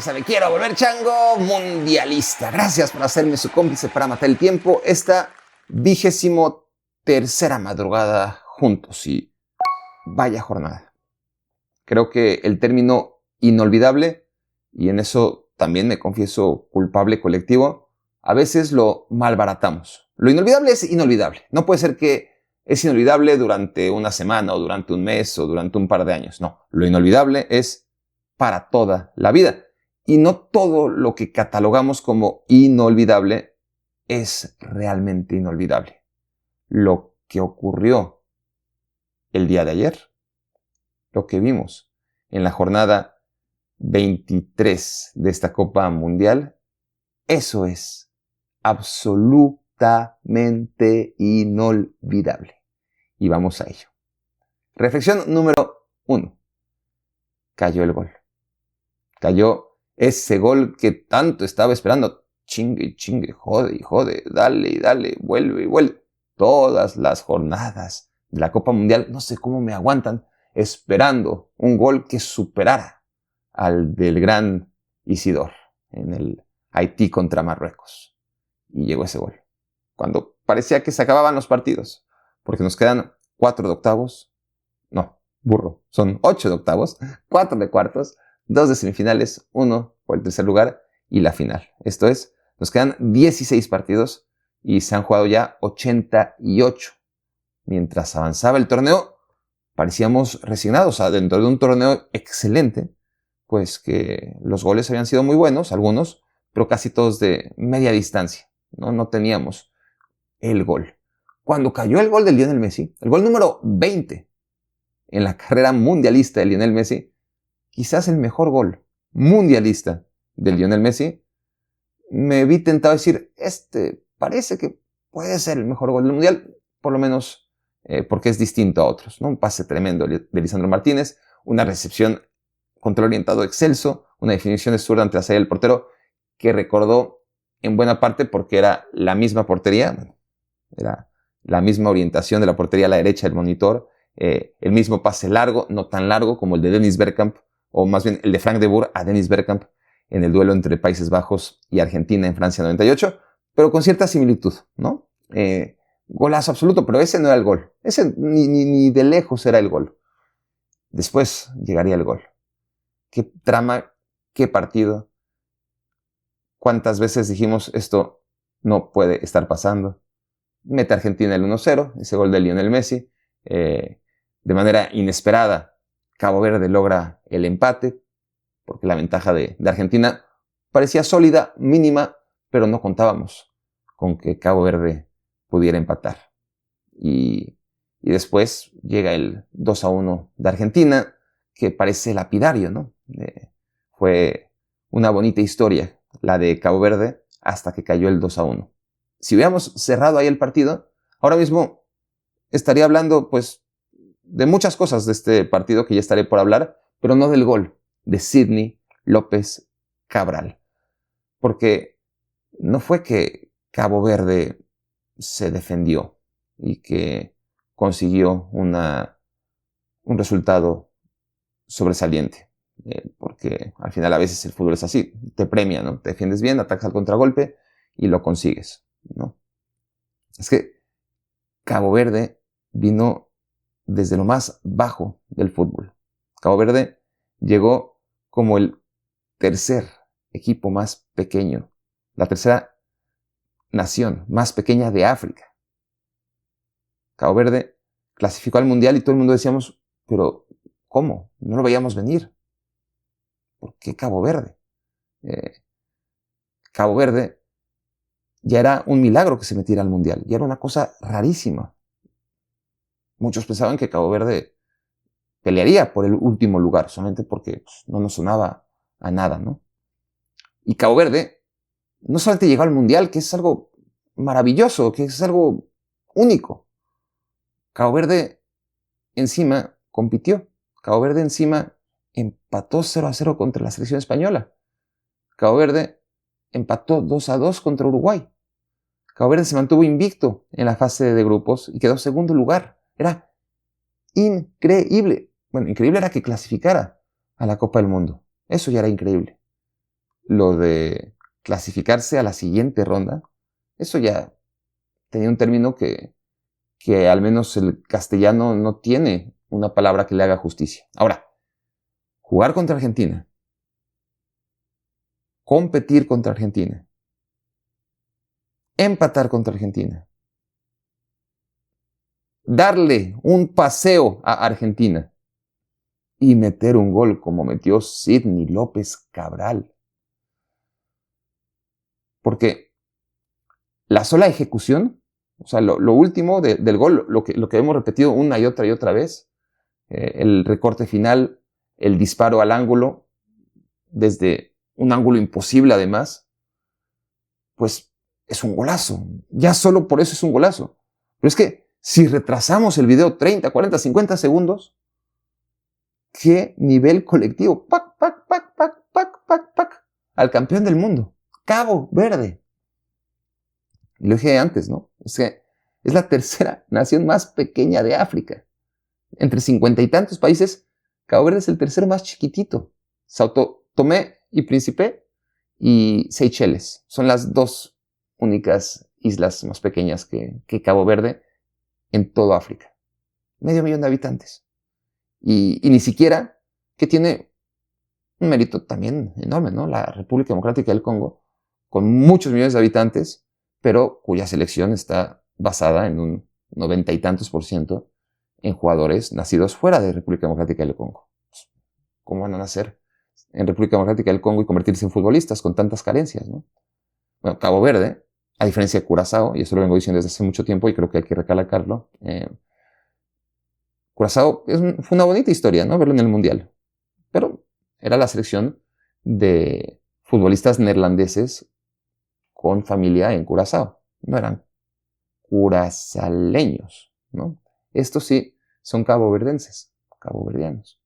sabe, quiero volver chango mundialista. Gracias por hacerme su cómplice para matar el tiempo esta 23ª madrugada juntos y vaya jornada. Creo que el término inolvidable, y en eso también me confieso culpable colectivo, a veces lo malbaratamos. Lo inolvidable es inolvidable. No puede ser que es inolvidable durante una semana o durante un mes o durante un par de años. No, lo inolvidable es para toda la vida. Y no todo lo que catalogamos como inolvidable es realmente inolvidable. Lo que ocurrió el día de ayer, lo que vimos en la jornada 23 de esta Copa Mundial, eso es absolutamente inolvidable. Y vamos a ello. Reflexión número 1. Cayó el gol. Cayó ese gol que tanto estaba esperando. Chingue y chingue, jode y jode, dale y dale, vuelve y vuelve. Todas las jornadas de la Copa Mundial, no sé cómo me aguantan esperando un gol que superara al del gran Isidor en el Haití contra Marruecos. Y llegó ese gol. Cuando parecía que se acababan los partidos. Porque nos quedan 4 de octavos. No, burro. Son 8 de octavos, 4 de cuartos, 2 de semifinales, 1 por el tercer lugar y la final. Esto es, nos quedan 16 partidos y se han jugado ya 88. Mientras avanzaba el torneo, parecíamos resignados. Dentro de un torneo excelente, pues que los goles habían sido muy buenos, algunos, pero casi todos de media distancia. No teníamos el gol. Cuando cayó el gol de Lionel Messi, el gol número 20 en la carrera mundialista de Lionel Messi, quizás el mejor gol mundialista de Lionel Messi, me vi tentado a decir, parece que puede ser el mejor gol del mundial, por lo menos porque es distinto a otros, ¿no? Un pase tremendo de Lisandro Martínez, una recepción, control orientado excelso, una definición de zurda ante la salida del portero que recordó en buena parte porque era la misma portería, era la misma orientación de la portería a la derecha del monitor, el mismo pase largo, no tan largo como el de Dennis Bergkamp, o más bien el de Frank de Boer a Dennis Bergkamp en el duelo entre Países Bajos y Argentina en Francia 98, pero con cierta similitud, ¿no? Golazo absoluto, pero ese no era el gol. Ese ni de lejos era el gol. Después llegaría el gol. Qué trama, qué partido. ¿Cuántas veces dijimos esto no puede estar pasando? Mete a Argentina el 1-0, ese gol de Lionel Messi. De manera inesperada, Cabo Verde logra el empate, porque la ventaja de Argentina parecía sólida, mínima, pero no contábamos con que Cabo Verde pudiera empatar. Y después llega el 2-1 de Argentina, que parece lapidario, ¿no? Fue una bonita historia, la de Cabo Verde, hasta que cayó el 2-1. Si hubiéramos cerrado ahí el partido, ahora mismo estaría hablando, pues, de muchas cosas de este partido que ya estaré por hablar, pero no del gol de Sidney López Cabral. Porque no fue que Cabo Verde se defendió y que consiguió un resultado sobresaliente. Porque al final a veces el fútbol es así, te premia, ¿no? Te defiendes bien, atacas al contragolpe y lo consigues, ¿no? Es que Cabo Verde vino desde lo más bajo del fútbol. Cabo Verde llegó como el tercer equipo más pequeño, la tercera nación más pequeña de África. Cabo Verde clasificó al Mundial y todo el mundo decíamos, pero ¿cómo? No lo veíamos venir. ¿Por qué Cabo Verde? Cabo Verde ya era un milagro que se metiera al Mundial, ya era una cosa rarísima. Muchos pensaban que Cabo Verde pelearía por el último lugar, solamente porque no nos sonaba a nada, ¿no? Y Cabo Verde no solamente llegó al Mundial, que es algo maravilloso, que es algo único. Cabo Verde encima compitió. Cabo Verde encima empató 0-0 contra la selección española. Cabo Verde empató 2-2 contra Uruguay. Cabo Verde se mantuvo invicto en la fase de grupos y quedó segundo lugar. Era increíble. Bueno, increíble era que clasificara a la Copa del Mundo. Eso ya era increíble. lo de clasificarse a la siguiente ronda, eso ya tenía un término que al menos el castellano no tiene una palabra que le haga justicia. Ahora, jugar contra Argentina, competir contra Argentina, empatar contra Argentina, darle un paseo a Argentina y meter un gol como metió Sidney López Cabral. Porque la sola ejecución, o sea, lo último del gol, lo que hemos repetido una y otra vez, el recorte final, el disparo al ángulo, desde un ángulo imposible además, pues es un golazo. Ya solo por eso es un golazo. Pero es que si retrasamos el video 30, 40, 50 segundos, ¿qué nivel colectivo? ¡Pac, pac, pac, pac, pac, pac, pac! Al campeón del mundo, Cabo Verde. Y lo dije antes, ¿no? Es que es la tercera nación más pequeña de África. Entre 50 y tantos países, Cabo Verde es el tercero más chiquitito. Sao Tomé y Príncipe y Seychelles son las dos únicas islas más pequeñas que Cabo Verde en toda África. 500,000 de habitantes. Y ni siquiera, que tiene un mérito también enorme, ¿no? La República Democrática del Congo, con muchos millones de habitantes, pero cuya selección está basada en un 90 y tantos % en jugadores nacidos fuera de República Democrática del Congo. ¿Cómo van a nacer en República Democrática del Congo y convertirse en futbolistas con tantas carencias, ¿no? Bueno, Cabo Verde, a diferencia de Curazao, y eso lo vengo diciendo desde hace mucho tiempo y creo que hay que recalcarlo, Curazao fue una bonita historia, ¿no? Verlo en el Mundial. Pero era la selección de futbolistas neerlandeses con familia en Curazao. No eran curazaleños, ¿no? Estos sí son caboverdenses, caboverdianos.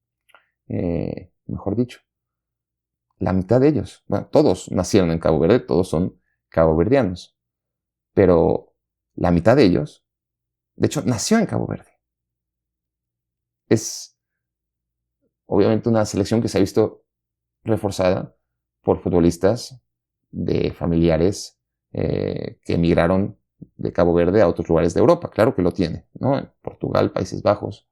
Mejor dicho, la mitad de ellos, bueno, todos nacieron en Cabo Verde, todos son caboverdianos. Pero la mitad de ellos, de hecho, nació en Cabo Verde. Es obviamente una selección que se ha visto reforzada por futbolistas de familiares que emigraron de Cabo Verde a otros lugares de Europa. Claro que lo tiene, ¿no? En Portugal, Países Bajos.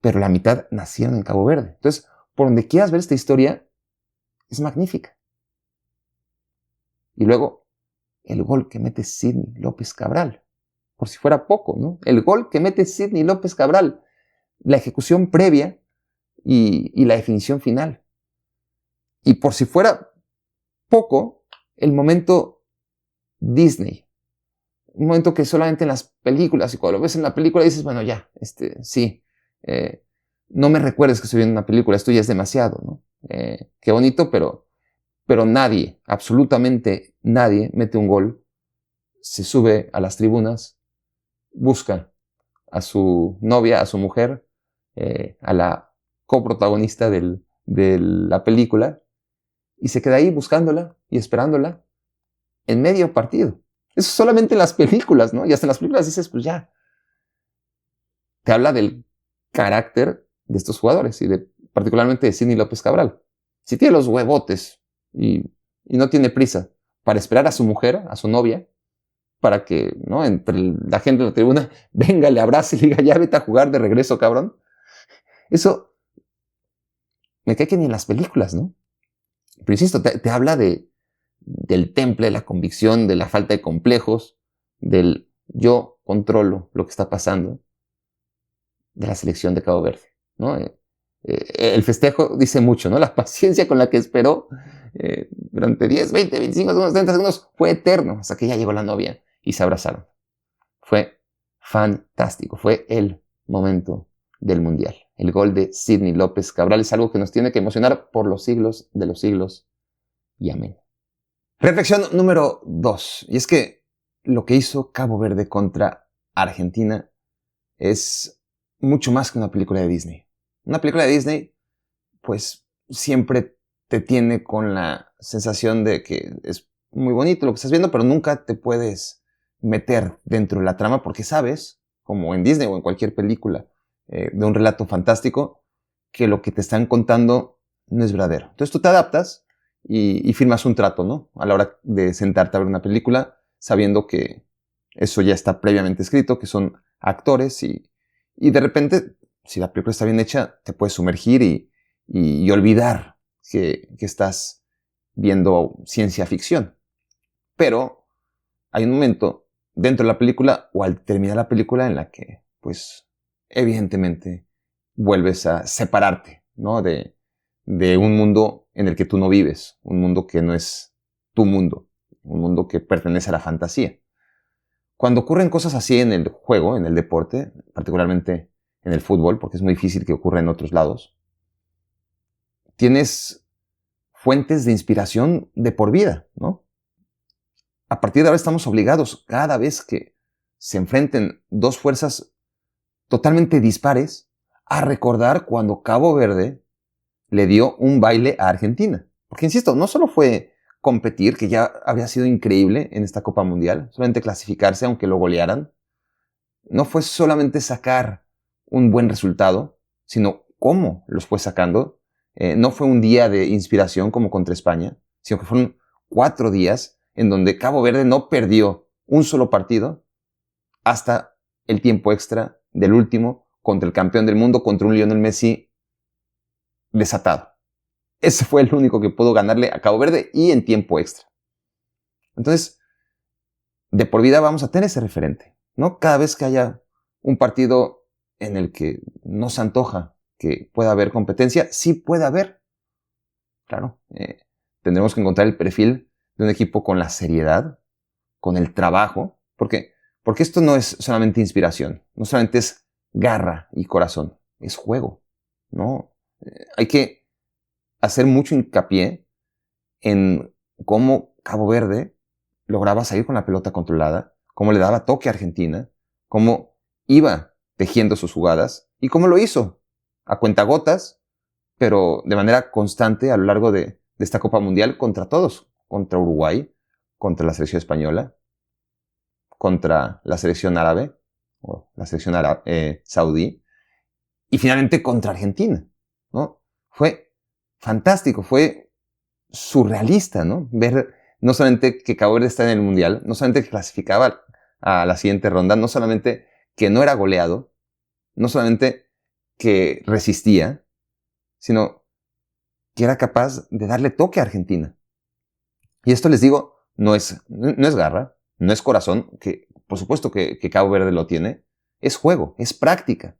Pero la mitad nacieron en Cabo Verde. Entonces, por donde quieras ver esta historia, es magnífica. Y luego, el gol que mete Sidney López Cabral. Por si fuera poco, ¿no? El gol que mete Sidney López Cabral. La ejecución previa y la definición final. Y por si fuera poco, el momento Disney. Un momento que solamente en las películas, y cuando lo ves en la película dices, bueno, ya, sí, no me recuerdes que estoy viendo una película, esto ya es demasiado, ¿no? Qué bonito, pero nadie, absolutamente nadie mete un gol, se sube a las tribunas, busca a su novia, a su mujer, a la coprotagonista de la película, y se queda ahí buscándola y esperándola en medio partido. Eso solamente en las películas, ¿no? Y hasta en las películas dices, pues ya. Te habla del carácter de estos jugadores y particularmente de Sidney López Cabral. Si tiene los huevotes y no tiene prisa para esperar a su mujer, a su novia, para que, ¿no? Entre la gente en la tribuna venga, le abrace y le diga, ya vete a jugar de regreso, cabrón. Eso me cae que ni en las películas, ¿no? Pero insisto, te habla del temple, de la convicción, de la falta de complejos, del yo controlo lo que está pasando, de la selección de Cabo Verde, ¿no? El festejo dice mucho, ¿no? La paciencia con la que esperó durante 10, 20, 25 segundos, 30 segundos fue eterno, hasta que ya llegó la novia y se abrazaron. Fue fantástico, fue el momento del Mundial. El gol de Sidney López Cabral es algo que nos tiene que emocionar por los siglos de los siglos y amén. Reflexión número 2. Y es que lo que hizo Cabo Verde contra Argentina es mucho más que una película de Disney. Una película de Disney, pues, siempre te tiene con la sensación de que es muy bonito lo que estás viendo, pero nunca te puedes meter dentro de la trama porque sabes, como en Disney o en cualquier película de un relato fantástico, que lo que te están contando no es verdadero. Entonces tú te adaptas y firmas un trato, ¿no? A la hora de sentarte a ver una película, sabiendo que eso ya está previamente escrito, que son actores y de repente, si la película está bien hecha, te puedes sumergir y olvidar que estás viendo ciencia ficción. Pero hay un momento dentro de la película o al terminar la película en la que, pues, evidentemente vuelves a separarte, ¿no? De un mundo en el que tú no vives, un mundo que no es tu mundo, un mundo que pertenece a la fantasía. Cuando ocurren cosas así en el juego, en el deporte, particularmente en el fútbol, porque es muy difícil que ocurra en otros lados, tienes fuentes de inspiración de por vida, ¿no? A partir de ahora estamos obligados, cada vez que se enfrenten dos fuerzas totalmente dispares, a recordar cuando Cabo Verde le dio un baile a Argentina. Porque, insisto, no solo fue competir, que ya había sido increíble en esta Copa Mundial, solamente clasificarse aunque lo golearan. No fue solamente sacar un buen resultado, sino cómo los fue sacando. No fue un día de inspiración como contra España, sino que fueron 4 días en donde Cabo Verde no perdió un solo partido hasta el tiempo extra del último contra el campeón del mundo, contra un Lionel Messi desatado. Ese fue el único que pudo ganarle a Cabo Verde y en tiempo extra. Entonces, de por vida vamos a tener ese referente, ¿no? Cada vez que haya un partido en el que no se antoja que pueda haber competencia, sí puede haber. Claro, tendremos que encontrar el perfil de un equipo con la seriedad, con el trabajo, porque esto no es solamente inspiración, no solamente es garra y corazón, es juego, ¿no? Hay que hacer mucho hincapié en cómo Cabo Verde lograba salir con la pelota controlada, cómo le daba toque a Argentina, cómo iba tejiendo sus jugadas y cómo lo hizo a cuentagotas, pero de manera constante a lo largo de esta Copa Mundial contra todos, contra Uruguay, contra la selección española, contra la selección árabe, o la selección saudí, y finalmente contra Argentina, ¿no? Fue fantástico, fue surrealista, ¿no? Ver no solamente que Cabo Verde está en el Mundial, no solamente que clasificaba a la siguiente ronda, no solamente que no era goleado, no solamente que resistía, sino que era capaz de darle toque a Argentina. Y esto les digo, no es garra, no es corazón, que por supuesto que Cabo Verde lo tiene, es juego, es práctica,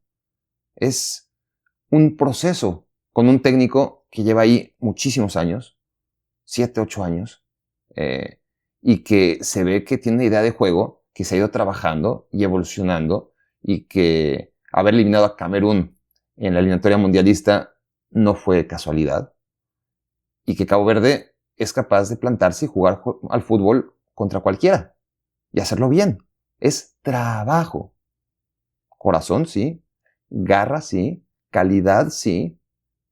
es un proceso con un técnico que lleva ahí muchísimos años, 7, 8 años, y que se ve que tiene una idea de juego, que se ha ido trabajando y evolucionando, y que haber eliminado a Camerún en la eliminatoria mundialista no fue casualidad, y que Cabo Verde es capaz de plantarse y jugar al fútbol contra cualquiera, y hacerlo bien. Es trabajo. Corazón, sí. Garra, sí. Calidad, sí.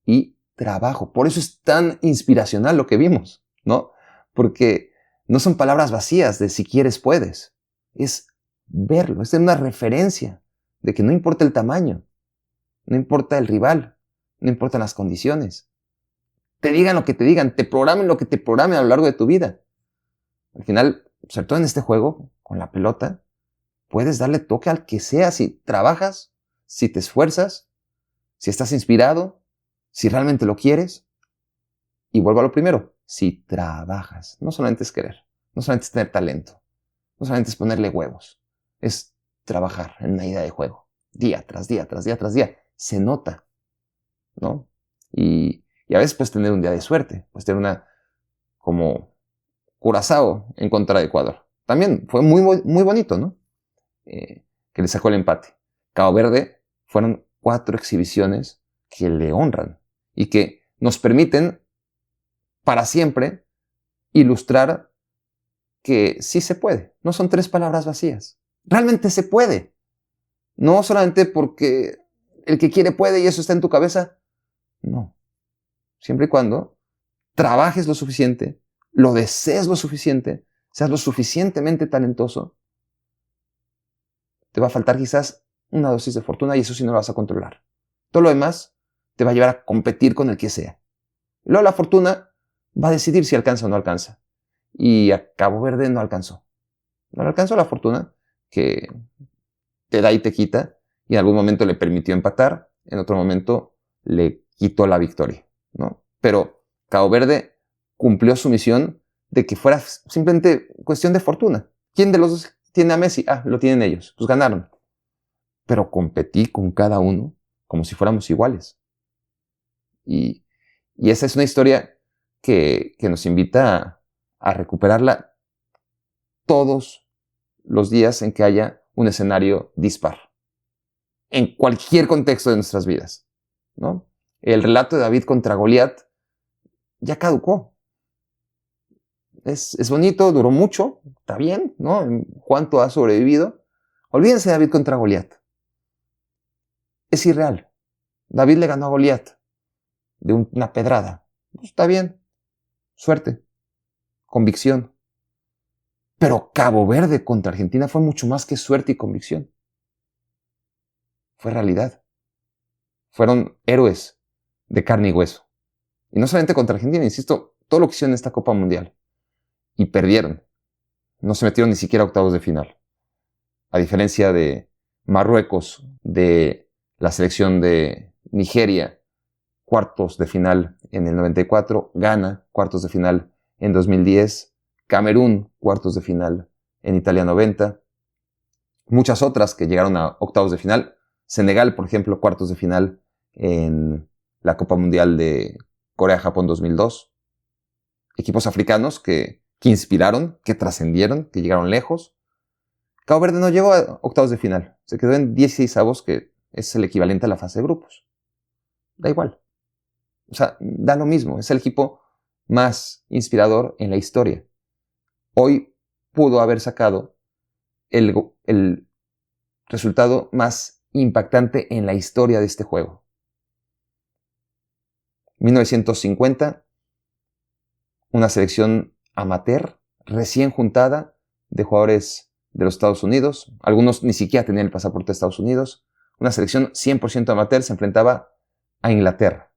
Y trabajo. Por eso es tan inspiracional lo que vimos, ¿no? Porque no son palabras vacías de si quieres puedes. Es verlo, es una referencia de que no importa el tamaño, no importa el rival, no importan las condiciones. Te digan lo que te digan, te programen lo que te programen a lo largo de tu vida. Al final, sobre todo en este juego, con la pelota, puedes darle toque al que sea si trabajas, si te esfuerzas, si estás inspirado, si realmente lo quieres. Y vuelvo a lo primero, si trabajas. No solamente es querer, no solamente es tener talento, no solamente es ponerle huevos, es trabajar en una idea de juego, día tras día, tras día, tras día. Se nota, ¿no? Y a veces puedes tener un día de suerte, puedes tener una como Curazao en contra de Ecuador. También fue muy bonito, ¿no? Que le sacó el empate. Cabo Verde fueron 4 exhibiciones que le honran y que nos permiten para siempre ilustrar que sí se puede. No son 3 palabras vacías. Realmente se puede. No solamente porque el que quiere puede y eso está en tu cabeza. No. Siempre y cuando trabajes lo suficiente, lo desees lo suficiente, seas lo suficientemente talentoso, te va a faltar quizás una dosis de fortuna y eso sí no lo vas a controlar. Todo lo demás te va a llevar a competir con el que sea. Luego la fortuna va a decidir si alcanza o no alcanza. Y a Cabo Verde no alcanzó. No le alcanzó la fortuna que te da y te quita, y en algún momento le permitió empatar, en otro momento le quitó la victoria, ¿no? Pero Cabo Verde cumplió su misión de que fuera simplemente cuestión de fortuna. ¿Quién de los dos tiene a Messi? Ah, lo tienen ellos. Pues ganaron. Pero competí con cada uno como si fuéramos iguales. Y esa es una historia que nos invita a recuperarla todos los días en que haya un escenario dispar. En cualquier contexto de nuestras vidas, ¿no? El relato de David contra Goliat ya caducó. Es bonito, duró mucho, está bien, ¿no? ¿Cuánto ha sobrevivido? Olvídense de David contra Goliat. Es irreal. David le ganó a Goliat de una pedrada. Pues está bien. Suerte. Convicción. Pero Cabo Verde contra Argentina fue mucho más que suerte y convicción. Fue realidad. Fueron héroes de carne y hueso. Y no solamente contra Argentina, insisto, todo lo que hicieron en esta Copa Mundial. Y perdieron. No se metieron ni siquiera a octavos de final. A diferencia de Marruecos, de la selección de Nigeria, cuartos de final en el 94, Ghana, cuartos de final en 2010, Camerún, cuartos de final en Italia 90, muchas otras que llegaron a octavos de final, Senegal, por ejemplo, cuartos de final en la Copa Mundial de Corea-Japón 2002, equipos africanos que inspiraron, que trascendieron, que llegaron lejos. Cabo Verde no llegó a octavos de final, se quedó en 16avos, que es el equivalente a la fase de grupos. Da igual. O sea, da lo mismo, es el equipo más inspirador en la historia. Hoy pudo haber sacado el resultado más impactante en la historia de este juego. 1950, una selección amateur, recién juntada, de jugadores de los Estados Unidos. Algunos ni siquiera tenían el pasaporte de Estados Unidos. Una selección 100% amateur se enfrentaba a Inglaterra.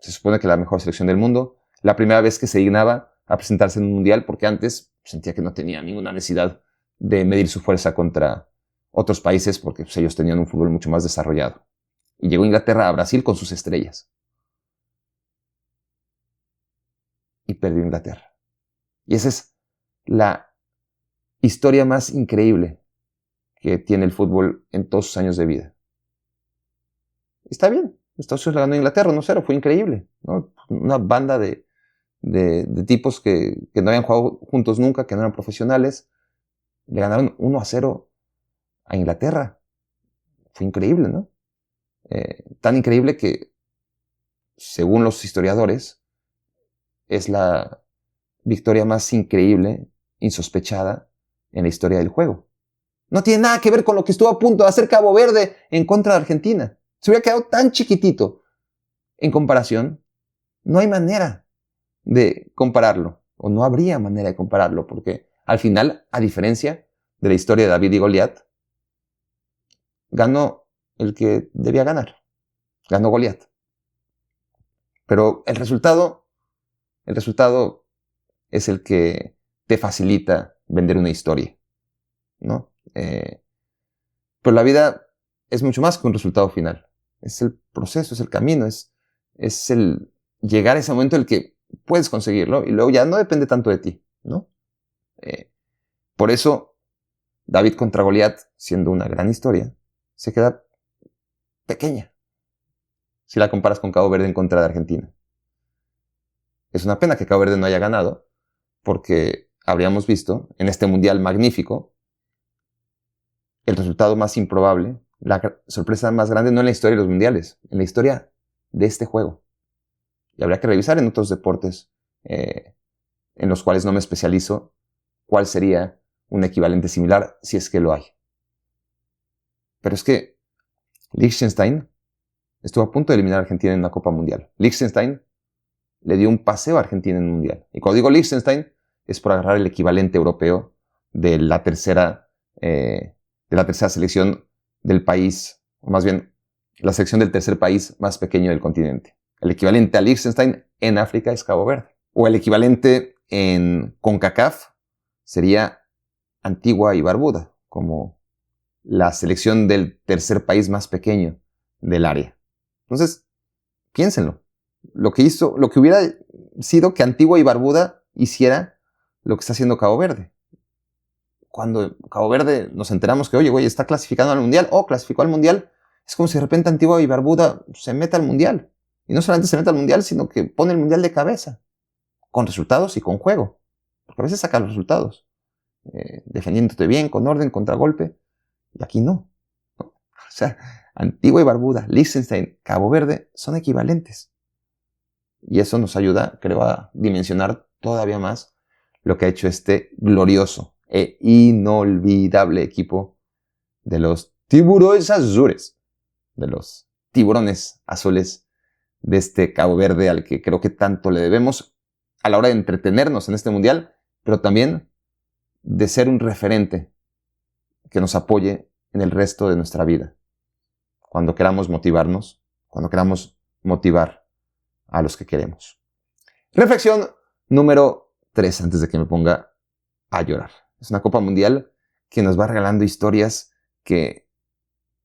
Se supone que la mejor selección del mundo. La primera vez que se dignaba a presentarse en un mundial, porque antes sentía que no tenía ninguna necesidad de medir su fuerza contra otros países, porque pues, ellos tenían un fútbol mucho más desarrollado. Y llegó Inglaterra a Brasil con sus estrellas. Y perdió Inglaterra. Y esa es la historia más increíble que tiene el fútbol en todos sus años de vida. Está bien, Estados Unidos le ganó a Inglaterra 1-0, fue increíble, ¿no? Una banda de tipos que no habían jugado juntos nunca, que no eran profesionales, le ganaron 1-0 a Inglaterra. Fue increíble, ¿no? Tan increíble que, según los historiadores, es la victoria más increíble, insospechada en la historia del juego. No tiene nada que ver con lo que estuvo a punto de hacer Cabo Verde en contra de Argentina. Se hubiera quedado tan chiquitito en comparación. No hay manera de compararlo, o no habría manera de compararlo, porque al final, a diferencia de la historia de David y Goliat, ganó el que debía ganar. Ganó Goliat. Pero el resultado es el que te facilita vender una historia, ¿no? Pero la vida es mucho más que un resultado final. Es el proceso, es el camino, es el llegar a ese momento en el que puedes conseguirlo y luego ya no depende tanto de ti, ¿no? Por eso, David contra Goliat, siendo una gran historia, se queda pequeña si la comparas con Cabo Verde en contra de Argentina. Es una pena que Cabo Verde no haya ganado, porque habríamos visto en este mundial magnífico el resultado más improbable, la sorpresa más grande, no en la historia de los mundiales, en la historia de este juego. Y habría que revisar en otros deportes en los cuales no me especializo cuál sería un equivalente similar, si es que lo hay. Pero es que Liechtenstein estuvo a punto de eliminar a Argentina en una Copa Mundial. Liechtenstein le dio un paseo a Argentina en un mundial. Y cuando digo Liechtenstein, es por agarrar el equivalente europeo de la tercera selección del país, o más bien, la selección del tercer país más pequeño del continente. El equivalente a Liechtenstein en África es Cabo Verde. O el equivalente en CONCACAF sería Antigua y Barbuda, como la selección del tercer país más pequeño del área. Entonces, piénsenlo. Lo que hubiera sido que Antigua y Barbuda hiciera lo que está haciendo Cabo Verde. Cuando Cabo Verde nos enteramos que, oye, güey, está clasificando al Mundial, clasificó al Mundial, es como si de repente Antigua y Barbuda se meta al Mundial. Y no solamente se meta al Mundial, sino que pone el Mundial de cabeza, con resultados y con juego. Porque a veces saca los resultados, defendiéndote bien, con orden, contragolpe, y aquí no. O sea, Antigua y Barbuda, Liechtenstein, Cabo Verde son equivalentes. Y eso nos ayuda, creo, a dimensionar todavía más lo que ha hecho este glorioso e inolvidable equipo de los tiburones azules, de los tiburones azules de este Cabo Verde al que creo que tanto le debemos a la hora de entretenernos en este mundial, pero también de ser un referente que nos apoye en el resto de nuestra vida. Cuando queramos motivarnos, cuando queramos motivar a los que queremos. Reflexión número 3, antes de que me ponga a llorar. Es una Copa Mundial que nos va regalando historias que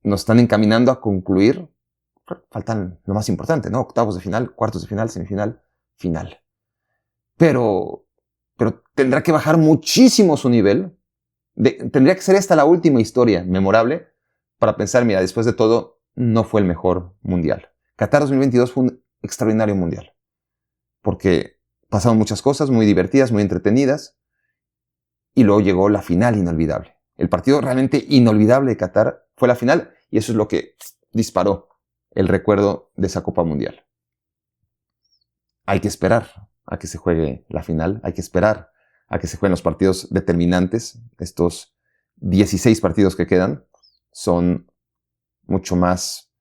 nos están encaminando a concluir. Faltan lo más importante, ¿no? Octavos de final, cuartos de final, semifinal, final. Pero tendrá que bajar muchísimo su nivel. Tendría que ser esta la última historia memorable para pensar, mira, después de todo, no fue el mejor mundial. Qatar 2022 fue un extraordinario mundial. Porque pasaron muchas cosas muy divertidas, muy entretenidas. Y luego llegó la final inolvidable. El partido realmente inolvidable de Qatar fue la final. Y eso es lo que disparó el recuerdo de esa Copa Mundial. Hay que esperar a que se juegue la final. Hay que esperar a que se jueguen los partidos determinantes. Estos 16 partidos que quedan son mucho más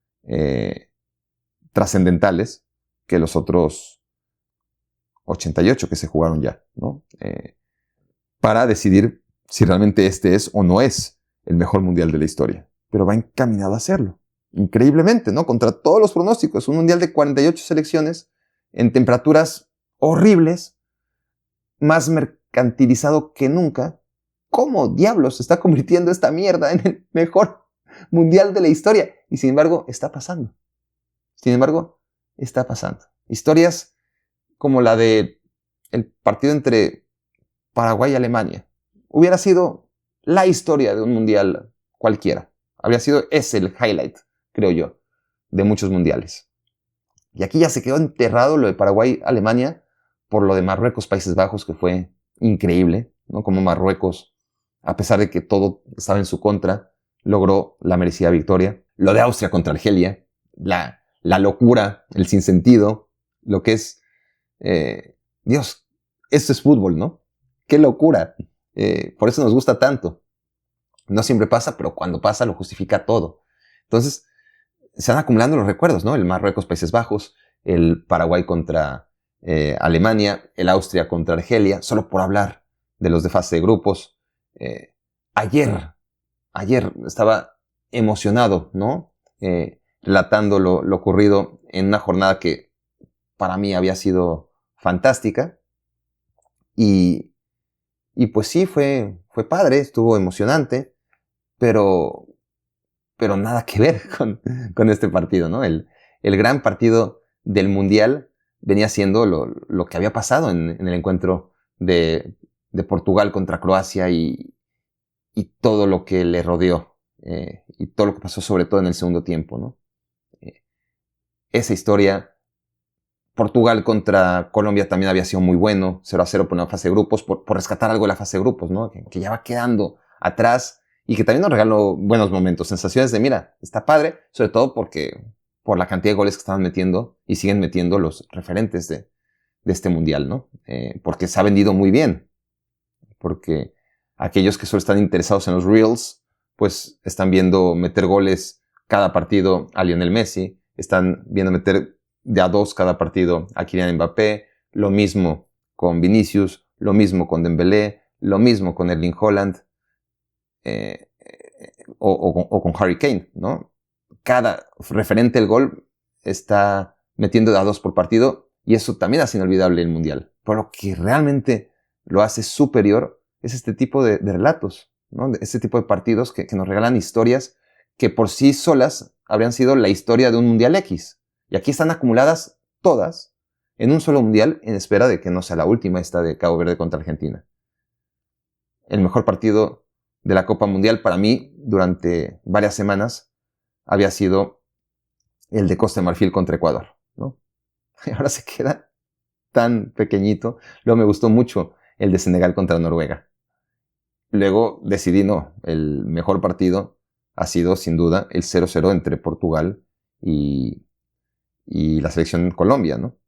trascendentales que los otros 88 que se jugaron ya, ¿no? Para decidir si realmente este es o no es el mejor mundial de la historia. Pero va encaminado a hacerlo. Increíblemente, ¿no? Contra todos los pronósticos. Un mundial de 48 selecciones en temperaturas horribles, más mercantilizado que nunca. ¿Cómo diablos se está convirtiendo esta mierda en el mejor mundial de la historia? Y sin embargo, está pasando. Historias como la de el partido entre Paraguay y Alemania. Hubiera sido la historia de un mundial cualquiera. Habría sido ese el highlight, creo yo, de muchos mundiales. Y aquí ya se quedó enterrado lo de Paraguay-Alemania por lo de Marruecos-Países Bajos, que fue increíble, ¿no? Como Marruecos, a pesar de que todo estaba en su contra, logró la merecida victoria. Lo de Austria contra Argelia, la locura, el sinsentido, lo que es... Dios, esto es fútbol, ¿no? ¡Qué locura! Por eso nos gusta tanto. No siempre pasa, pero cuando pasa lo justifica todo. Entonces, se van acumulando los recuerdos, ¿no? El Marruecos, Países Bajos, el Paraguay contra Alemania, el Austria contra Argelia, solo por hablar de los de fase de grupos. Ayer estaba emocionado, ¿no? Relatando lo ocurrido en una jornada que para mí había sido fantástica. Y pues sí, fue padre, estuvo emocionante, pero nada que ver con este partido, ¿no? El gran partido del Mundial venía siendo lo que había pasado en el encuentro de Portugal contra Croacia y todo lo que le rodeó, y todo lo que pasó sobre todo en el segundo tiempo, ¿no? Esa historia, Portugal contra Colombia también había sido muy bueno, 0-0 por la fase de grupos, por rescatar algo de la fase de grupos, ¿no? Que ya va quedando atrás y que también nos regaló buenos momentos, sensaciones de, mira, está padre, sobre todo por la cantidad de goles que estaban metiendo y siguen metiendo los referentes de este mundial, ¿no? Porque se ha vendido muy bien, porque aquellos que solo están interesados en los reels, pues están viendo meter goles cada partido a Lionel Messi, están viendo meter de a 2 cada partido a Kylian Mbappé, lo mismo con Vinicius, lo mismo con Dembélé, lo mismo con Erling Haaland, o con Harry Kane, ¿no? Cada referente del gol está metiendo de a 2 por partido y eso también hace inolvidable el Mundial. Pero lo que realmente lo hace superior es este tipo de relatos, ¿no? Este tipo de partidos que nos regalan historias que por sí solas habrían sido la historia de un Mundial X. Y aquí están acumuladas todas en un solo Mundial en espera de que no sea la última, esta de Cabo Verde contra Argentina. El mejor partido de la Copa Mundial para mí durante varias semanas había sido el de Costa de Marfil contra Ecuador, ¿no? Y ahora se queda tan pequeñito. Luego me gustó mucho el de Senegal contra Noruega. Luego decidí, no, el mejor partido ha sido sin duda el 0-0 entre Portugal y la selección Colombia, ¿no?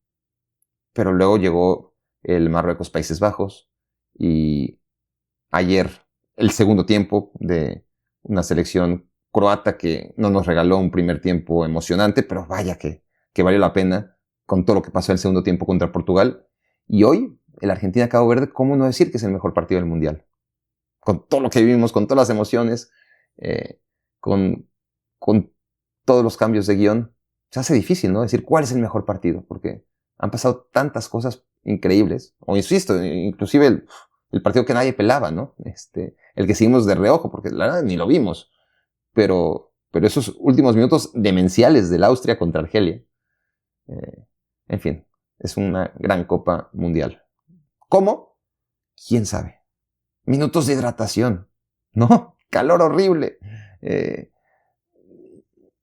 Pero luego llegó el Marruecos-Países Bajos y ayer el segundo tiempo de una selección croata que no nos regaló un primer tiempo emocionante, pero vaya que valió la pena con todo lo que pasó en el segundo tiempo contra Portugal. Y hoy, el Argentina-Cabo Verde, ¿cómo no decir que es el mejor partido del Mundial? Con todo lo que vivimos, con todas las emociones, con todos los cambios de guión, se hace difícil, ¿no? Decir cuál es el mejor partido, porque han pasado tantas cosas increíbles, o insisto, inclusive el partido que nadie pelaba, ¿no? El que seguimos de reojo, porque la verdad ni lo vimos, pero esos últimos minutos demenciales del Austria contra Argelia, en fin, es una gran Copa Mundial. ¿Cómo? ¿Quién sabe? Minutos de hidratación, ¿no? Calor horrible.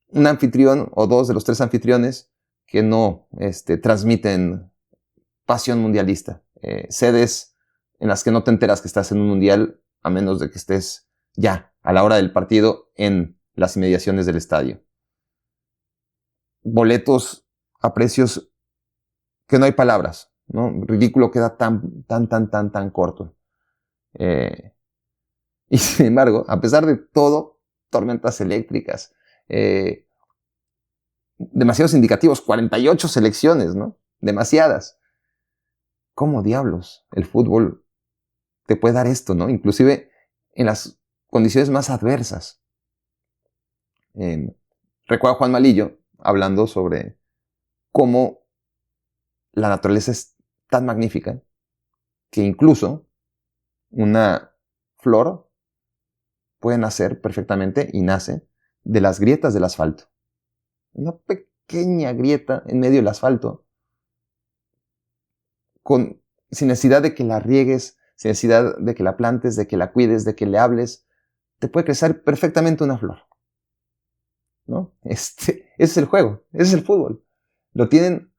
Un anfitrión o dos de los tres anfitriones que no transmiten pasión mundialista. Sedes en las que no te enteras que estás en un mundial a menos de que estés ya a la hora del partido en las inmediaciones del estadio. Boletos a precios que no hay palabras, ¿no? Ridículo queda tan corto. Y sin embargo, a pesar de todo, tormentas eléctricas, demasiados indicativos, 48 selecciones, ¿no? Demasiadas. ¿Cómo diablos el fútbol te puede dar esto, ¿no? Inclusive en las condiciones más adversas. Recuerdo a Juan Malillo hablando sobre cómo la naturaleza es tan magnífica que incluso una flor puede nacer perfectamente y nace de las grietas del asfalto. Una pequeña grieta en medio del asfalto sin necesidad de que la riegues, sin necesidad de que la plantes, de que la cuides, de que le hables, te puede crecer perfectamente una flor, ¿no? Ese es el juego, ese es el fútbol. Lo tienen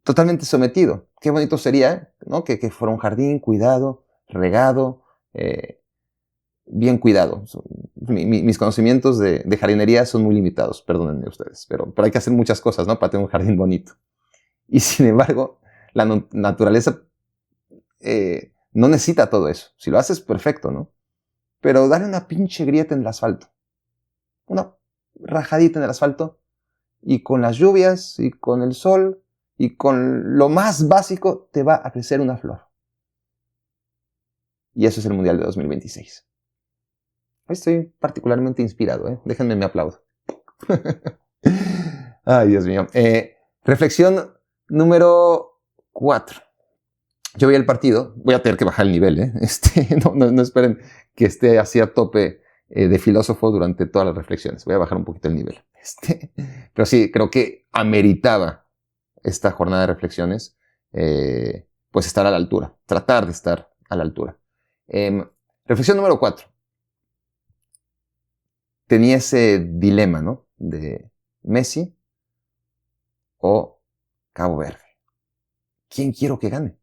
totalmente sometido. Qué bonito sería, ¿no? Que fuera un jardín cuidado, regado, bien cuidado. Mis conocimientos de jardinería son muy limitados, perdónenme ustedes, pero hay que hacer muchas cosas, ¿no? Para tener un jardín bonito. Y sin embargo, la naturaleza no necesita todo eso. Si lo haces, perfecto, ¿no? Pero dale una pinche grieta en el asfalto. Una rajadita en el asfalto. Y con las lluvias, y con el sol, y con lo más básico, te va a crecer una flor. Y eso es el Mundial de 2026. Hoy estoy particularmente inspirado, ¿eh? Déjenme me aplaudo. Ay, Dios mío. Reflexión número 4. Yo vi el partido, voy a tener que bajar el nivel, ¿eh? No esperen que esté así a tope de filósofo durante todas las reflexiones. Voy a bajar un poquito el nivel. Pero sí, creo que ameritaba esta jornada de reflexiones, pues estar a la altura, tratar de estar a la altura. Reflexión número 4. Tenía ese dilema, ¿no? De Messi o Cabo Verde. ¿Quién quiero que gane?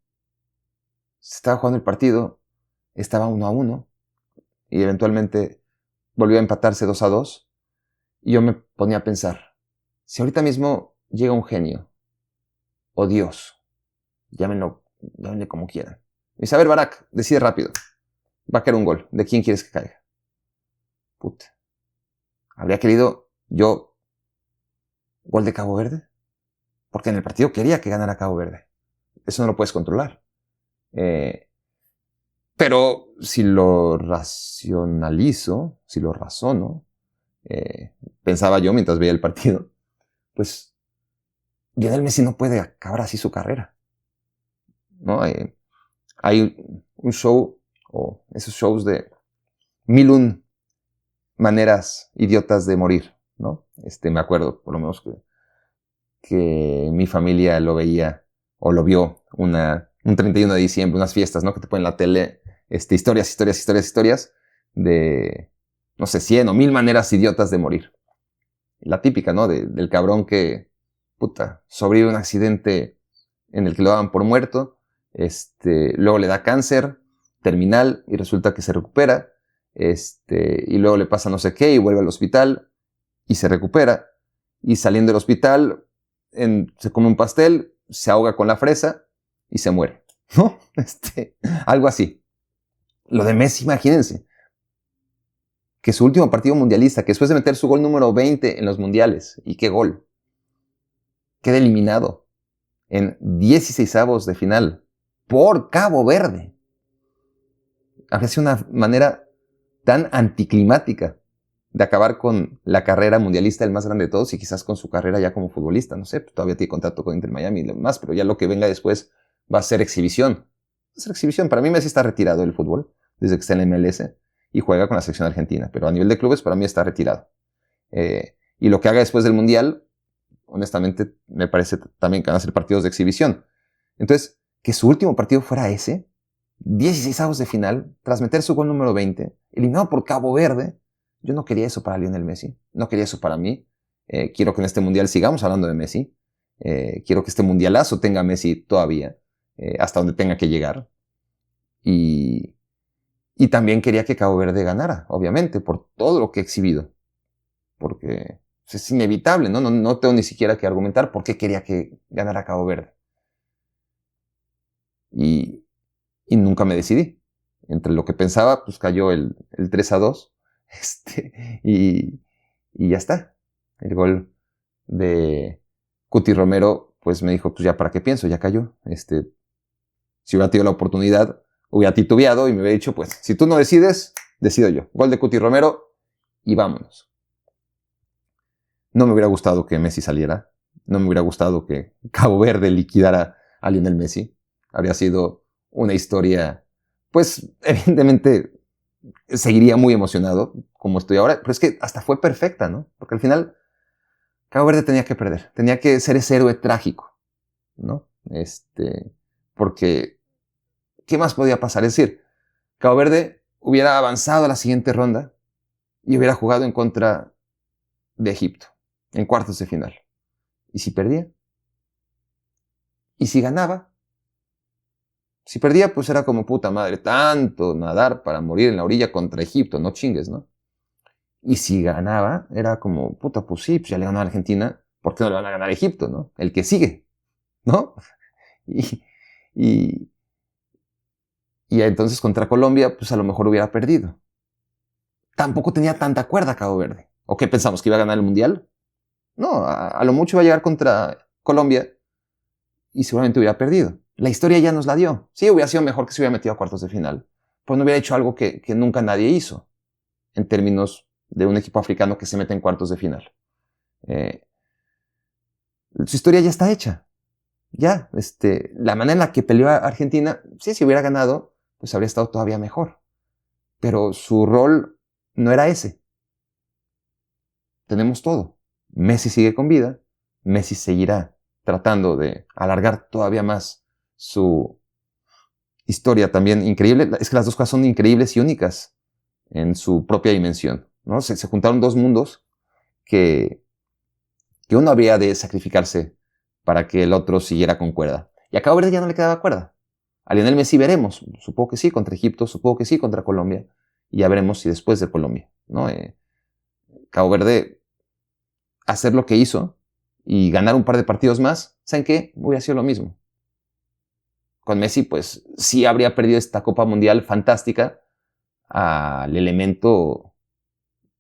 Se estaba jugando el partido, estaba 1-1 y eventualmente volvió a empatarse 2-2 y yo me ponía a pensar, si ahorita mismo llega un genio o Dios, llámenle como quieran, y dice, a ver, Barak, decide rápido, va a caer un gol, ¿de quién quieres que caiga? Puta, ¿habría querido yo gol de Cabo Verde? Porque en el partido quería que ganara Cabo Verde. Eso no lo puedes controlar. Pero si lo racionalizo, si lo razono, pensaba yo mientras veía el partido, pues Lionel Messi no puede acabar así su carrera. ¿no? Hay un show, o esos shows de 1001 maneras idiotas de morir, ¿no? Me acuerdo, por lo menos, que mi familia lo veía, o lo vio, un 31 de diciembre, unas fiestas, ¿no? Que te ponen en la tele, historias de, no sé, 100 o 1000 maneras idiotas de morir. La típica, ¿no? Del cabrón que, sobrevive un accidente en el que lo daban por muerto, luego le da cáncer terminal y resulta que se recupera, y luego le pasa no sé qué y vuelve al hospital y se recupera, y saliendo del hospital se come un pastel, se ahoga con la fresa y se muere, ¿no? Algo así. Lo de Messi, imagínense, que su último partido mundialista, que después de meter su gol número 20 en los mundiales, y qué gol, queda eliminado en 16avos de final por Cabo Verde. Habría sido una manera tan anticlimática de acabar con la carrera mundialista del más grande de todos y quizás con su carrera ya como futbolista. No sé, todavía tiene contrato con Inter Miami y demás, pero ya lo que venga después va a ser exhibición. Va a ser exhibición. Para mí Messi está retirado del fútbol desde que está en la MLS y juega con la selección argentina, pero a nivel de clubes para mí está retirado. Y lo que haga después del mundial, honestamente, me parece también que van a ser partidos de exhibición. Entonces, que su último partido fuera ese, 16avos de final, tras meter su gol número 20, eliminado por Cabo Verde. Yo no quería eso para Lionel Messi, no quería eso para mí. Quiero que en este mundial sigamos hablando de Messi. Quiero que este mundialazo tenga a Messi todavía, hasta donde tenga que llegar. Y también quería que Cabo Verde ganara, obviamente, por todo lo que he exhibido. Porque es inevitable, ¿no? No tengo ni siquiera que argumentar por qué quería que ganara Cabo Verde. Y nunca me decidí. Entre lo que pensaba, pues cayó el 3-2. Y ya está. El gol de Cuti Romero, pues me dijo, pues ya para qué pienso, ya cayó. Si hubiera tenido la oportunidad, hubiera titubeado y me hubiera dicho, pues, si tú no decides, decido yo. Gol de Cuti Romero y vámonos. No me hubiera gustado que Messi saliera. No me hubiera gustado que Cabo Verde liquidara a Lionel Messi. Habría sido una historia, pues, evidentemente seguiría muy emocionado como estoy ahora, pero es que hasta fue perfecta, ¿no? Porque al final Cabo Verde tenía que perder, tenía que ser ese héroe trágico, ¿no? Porque ¿qué más podía pasar? Es decir, Cabo Verde hubiera avanzado a la siguiente ronda y hubiera jugado en contra de Egipto en cuartos de final. ¿Y si perdía? ¿Y si ganaba? Si perdía, pues era como puta madre, tanto nadar para morir en la orilla contra Egipto, no chingues, ¿no? Y si ganaba, era como, puta, pues sí, pues ya le ganó a Argentina, ¿por qué no le van a ganar a Egipto, no? El que sigue, ¿no? Y entonces contra Colombia, pues a lo mejor hubiera perdido. Tampoco tenía tanta cuerda Cabo Verde. ¿O qué pensamos, que iba a ganar el Mundial? No, a lo mucho iba a llegar contra Colombia y seguramente hubiera perdido. La historia ya nos la dio. Sí, hubiera sido mejor que se hubiera metido a cuartos de final, pero no hubiera hecho algo que nunca nadie hizo en términos de un equipo africano que se mete en cuartos de final. Su historia ya está hecha. Ya, la manera en la que peleó a Argentina, sí, si hubiera ganado, pues habría estado todavía mejor. Pero su rol no era ese. Tenemos todo. Messi sigue con vida. Messi seguirá tratando de alargar todavía más su historia también increíble. Es que las dos cosas son increíbles y únicas en su propia dimensión, ¿no? Se juntaron dos mundos que uno habría de sacrificarse para que el otro siguiera con cuerda. Y a Cabo Verde ya no le quedaba cuerda. A Lionel Messi veremos. Supongo que sí contra Egipto, supongo que sí contra Colombia. Y ya veremos si después de Colombia, ¿no? Cabo Verde hacer lo que hizo y ganar un par de partidos más, ¿saben qué? Hubiera sido lo mismo. Con Messi, pues sí habría perdido esta Copa Mundial fantástica al elemento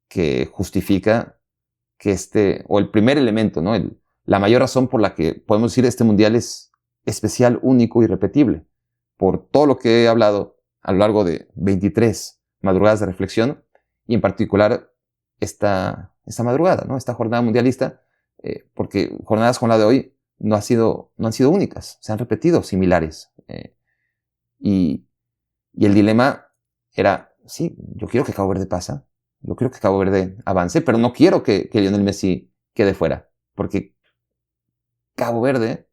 que justifica que o el primer elemento, ¿no? La mayor razón por la que podemos decir este Mundial es especial, único y repetible. Por todo lo que he hablado a lo largo de 23 madrugadas de reflexión y en particular esta madrugada, ¿no? Esta jornada mundialista, porque jornadas como la de hoy no han sido únicas, se han repetido similares Y el dilema era, sí, yo quiero que Cabo Verde pasa, yo quiero que Cabo Verde avance, pero no quiero que Lionel Messi quede fuera, porque Cabo Verde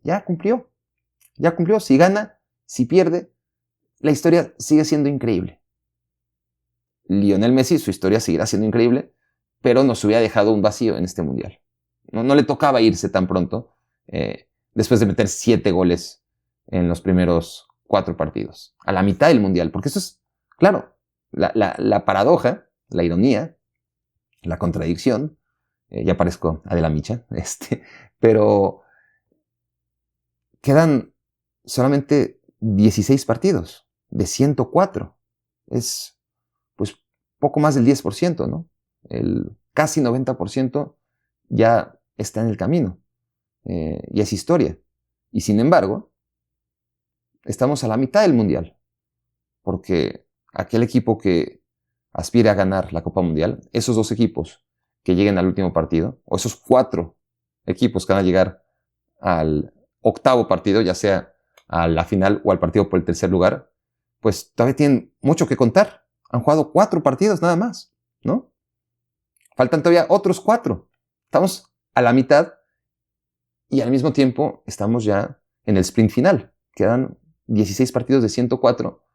ya cumplió, si gana, si pierde, la historia sigue siendo increíble. Lionel Messi, su historia seguirá siendo increíble, pero nos hubiera dejado un vacío en este mundial. No le tocaba irse tan pronto, después de meter 7 goles en los primeros 4 partidos, a la mitad del mundial, porque eso es, claro, la paradoja, la ironía, la contradicción, ya parezco Adela Micha, pero quedan solamente 16 partidos de 104. Es, pues, poco más del 10%, ¿no? El casi 90% ya está en el camino. Y es historia. Y sin embargo, estamos a la mitad del mundial. Porque aquel equipo que aspire a ganar la Copa Mundial, esos 2 equipos que lleguen al último partido, o esos 4 equipos que van a llegar al octavo partido, ya sea a la final o al partido por el tercer lugar, pues todavía tienen mucho que contar. Han jugado 4 partidos nada más, ¿no? Faltan todavía otros 4. Estamos a la mitad y al mismo tiempo estamos ya en el sprint final. Quedan 16 partidos de 104,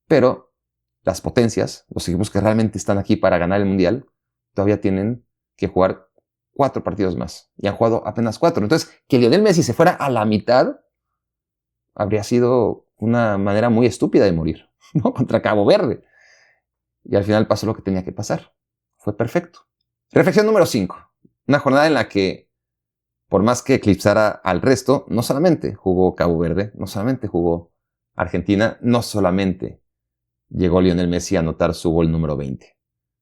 pero las potencias, los equipos que realmente están aquí para ganar el mundial, todavía tienen que jugar 4 partidos más. Y han jugado apenas 4. Entonces, que Lionel Messi se fuera a la mitad habría sido una manera muy estúpida de morir, ¿no? Contra Cabo Verde. Y al final pasó lo que tenía que pasar. Fue perfecto. Reflexión número 5. Una jornada en la que, por más que eclipsara al resto, no solamente jugó Cabo Verde, no solamente jugó Argentina, no solamente llegó Lionel Messi a anotar su gol número 20.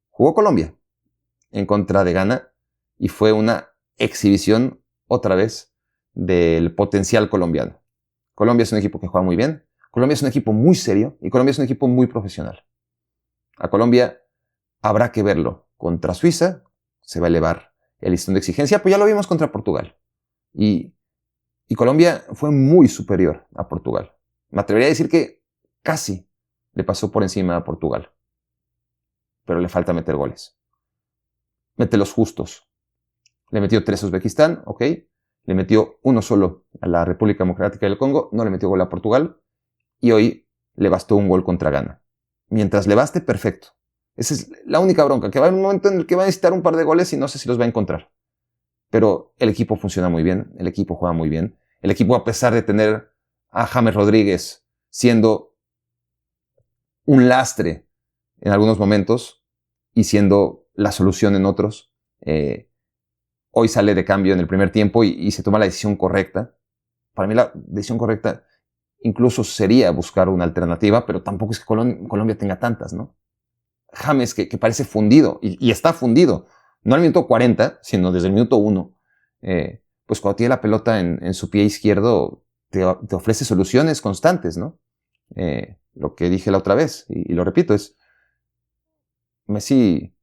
Jugó Colombia en contra de Ghana y fue una exhibición otra vez del potencial colombiano. Colombia es un equipo que juega muy bien, Colombia es un equipo muy serio y Colombia es un equipo muy profesional. A Colombia habrá que verlo contra Suiza, se va a elevar el listón de exigencia, pues ya lo vimos contra Portugal. Y Colombia fue muy superior a Portugal. Me atrevería a decir que casi le pasó por encima a Portugal. Pero le falta meter goles. Mete los justos. Le metió 3 a Uzbekistán, ok. Le metió 1 solo a la República Democrática del Congo, no le metió gol a Portugal. Y hoy le bastó un gol contra Ghana. Mientras le baste, perfecto. Esa es la única bronca, que va a haber un momento en el que va a necesitar un par de goles y no sé si los va a encontrar. Pero el equipo funciona muy bien, el equipo juega muy bien. El equipo, a pesar de tener a James Rodríguez siendo un lastre en algunos momentos y siendo la solución en otros, hoy sale de cambio en el primer tiempo y se toma la decisión correcta. Para mí la decisión correcta incluso sería buscar una alternativa, pero tampoco es que Colombia tenga tantas, ¿no? James, que parece fundido, y está fundido, no al minuto 40, sino desde el minuto 1, pues cuando tiene la pelota en su pie izquierdo, te ofrece soluciones constantes, ¿no? Lo que dije la otra vez, y lo repito, es Messi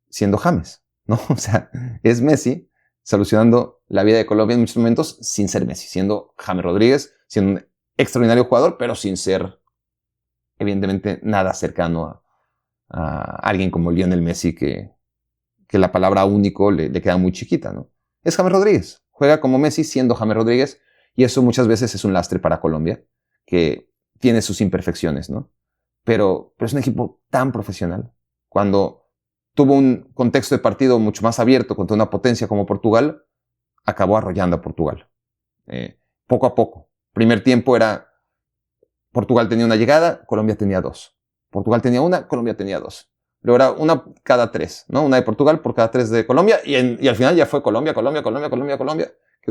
siendo James, ¿no? O sea, es Messi solucionando la vida de Colombia en muchos momentos sin ser Messi, siendo James Rodríguez, siendo un extraordinario jugador, pero sin ser, evidentemente, nada cercano a alguien como Lionel Messi, que la palabra único le queda muy chiquita, ¿no? Es James Rodríguez. Juega como Messi siendo James Rodríguez, y eso muchas veces es un lastre para Colombia, que tiene sus imperfecciones, ¿no? Pero es un equipo tan profesional. Cuando tuvo un contexto de partido mucho más abierto contra una potencia como Portugal, acabó arrollando a Portugal. Poco a poco. Primer tiempo era Portugal tenía una llegada, Colombia tenía 2. Portugal tenía 1, Colombia tenía 2. Luego era 1 cada 3, ¿no? Una de Portugal por cada 3 de Colombia. Y al final ya fue Colombia. Quedó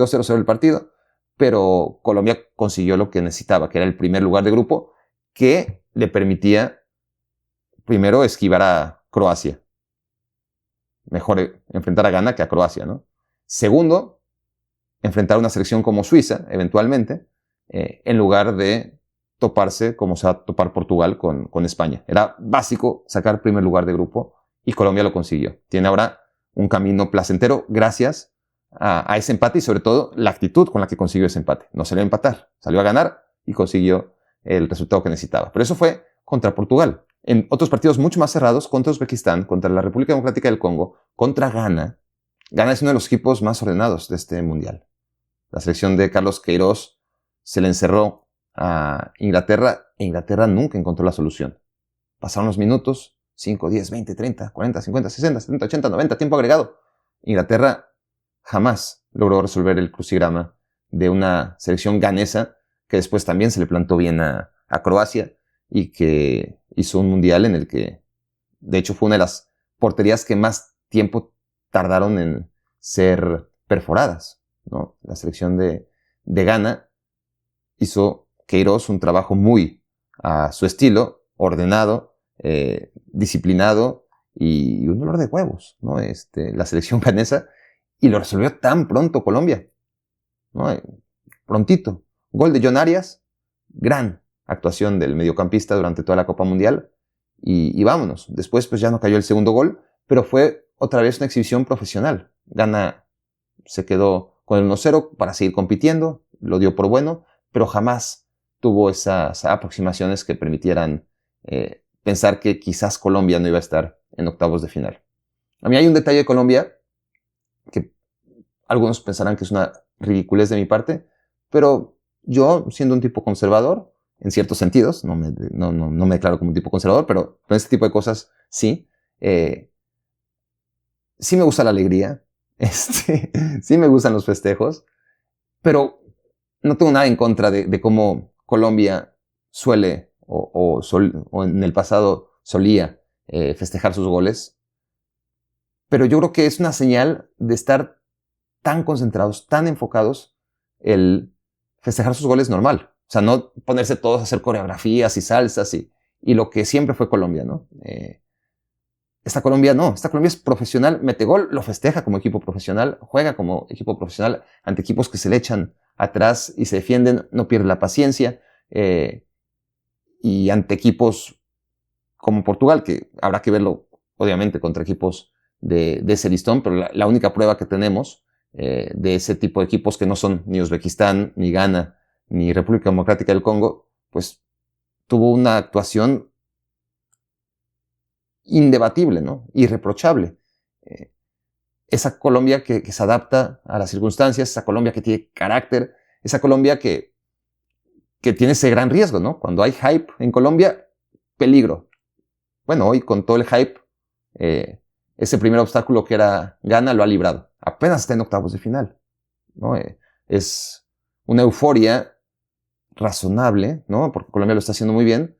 0-0 el partido. Pero Colombia consiguió lo que necesitaba, que era el primer lugar de grupo, que le permitía, primero, esquivar a Croacia. Mejor enfrentar a Ghana que a Croacia, ¿no? Segundo, enfrentar a una selección como Suiza, eventualmente, en lugar de toparse como se va a topar Portugal con España. Era básico sacar primer lugar de grupo y Colombia lo consiguió. Tiene ahora un camino placentero gracias a ese empate y sobre todo la actitud con la que consiguió ese empate. No salió a empatar, salió a ganar y consiguió el resultado que necesitaba. Pero eso fue contra Portugal. En otros partidos mucho más cerrados, contra Uzbekistán, contra la República Democrática del Congo, contra Ghana. Ghana es uno de los equipos más ordenados de este mundial. La selección de Carlos Queiroz se le encerró a Inglaterra e Inglaterra nunca encontró la solución. Pasaron los minutos, 5, 10, 20, 30, 40, 50, 60, 70, 80, 90, tiempo agregado. Inglaterra jamás logró resolver el crucigrama de una selección ganesa que después también se le plantó bien a Croacia y que hizo un mundial en el que, de hecho, fue una de las porterías que más tiempo tardaron en ser perforadas, ¿no? La selección de Ghana hizo Queiroz un trabajo muy a su estilo, ordenado, disciplinado y un dolor de huevos, ¿no? La selección ganesa, y lo resolvió tan pronto Colombia, ¿no? Prontito. Gol de John Arias, gran actuación del mediocampista durante toda la Copa Mundial, y vámonos. Después pues ya no cayó el segundo gol, pero fue otra vez una exhibición profesional. Ghana se quedó con el 1-0 para seguir compitiendo, lo dio por bueno, pero jamás tuvo esas aproximaciones que permitieran pensar que quizás Colombia no iba a estar en octavos de final. A mí hay un detalle de Colombia que algunos pensarán que es una ridiculez de mi parte, pero yo, siendo un tipo conservador, en ciertos sentidos, no me declaro como un tipo conservador, pero con este tipo de cosas sí, sí me gusta la alegría, sí me gustan los festejos, pero no tengo nada en contra de cómo Colombia suele o en el pasado solía festejar sus goles. Pero yo creo que es una señal de estar tan concentrados, tan enfocados, el festejar sus goles normal. O sea, no ponerse todos a hacer coreografías y salsas y lo que siempre fue Colombia, ¿no? Esta Colombia no, esta Colombia es profesional, mete gol, lo festeja como equipo profesional, juega como equipo profesional ante equipos que se le echan atrás y se defienden, no pierde la paciencia, y ante equipos como Portugal, que habrá que verlo obviamente contra equipos de ese listón, pero la única prueba que tenemos de ese tipo de equipos que no son ni Uzbekistán, ni Ghana, ni República Democrática del Congo, pues tuvo una actuación indebatible, ¿no? Irreprochable. Esa Colombia que se adapta a las circunstancias, esa Colombia que tiene carácter, esa Colombia que tiene ese gran riesgo, ¿no? Cuando hay hype en Colombia, peligro. Bueno, hoy con todo el hype, ese primer obstáculo que era Ghana lo ha librado. Apenas está en octavos de final, ¿no? Es una euforia razonable, ¿no? Porque Colombia lo está haciendo muy bien.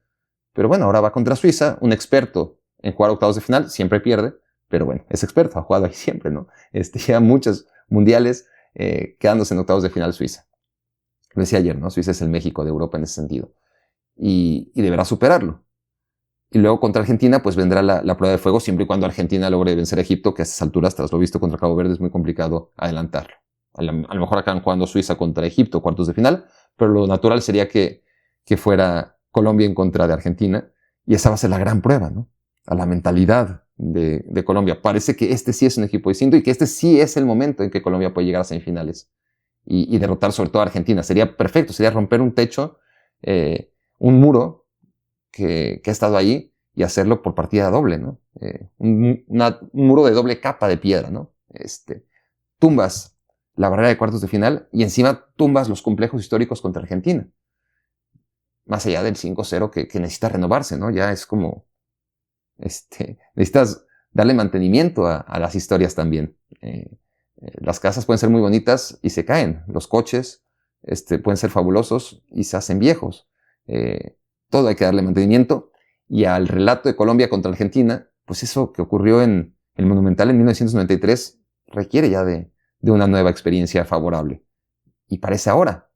Pero bueno, ahora va contra Suiza, un experto en jugar octavos de final, siempre pierde, pero bueno, es experto, ha jugado ahí siempre, ¿no? Lleva muchos mundiales quedándose en octavos de final Suiza. Lo decía ayer, ¿no? Suiza es el México de Europa en ese sentido. Y deberá superarlo. Y luego contra Argentina, pues vendrá la prueba de fuego, siempre y cuando Argentina logre vencer a Egipto, que a estas alturas, tras lo visto contra Cabo Verde, es muy complicado adelantarlo. A lo mejor acaban jugando Suiza contra Egipto, cuartos de final, pero lo natural sería que fuera Colombia en contra de Argentina, y esa va a ser la gran prueba, ¿no? A la mentalidad de Colombia. Parece que este sí es un equipo distinto y que este sí es el momento en que Colombia puede llegar a semifinales y derrotar sobre todo a Argentina. Sería perfecto, sería romper un techo, un muro que ha estado ahí y hacerlo por partida doble, ¿no? Un muro de doble capa de piedra, ¿no? Tumbas la barrera de cuartos de final y encima tumbas los complejos históricos contra Argentina. Más allá del 5-0 que necesita renovarse, ¿no? Ya es como, necesitas darle mantenimiento a las historias también. Las casas pueden ser muy bonitas y se caen. Los coches pueden ser fabulosos y se hacen viejos. Todo hay que darle mantenimiento. Y al relato de Colombia contra Argentina, pues eso que ocurrió en el Monumental en 1993 requiere ya de una nueva experiencia favorable. Y parece ahora.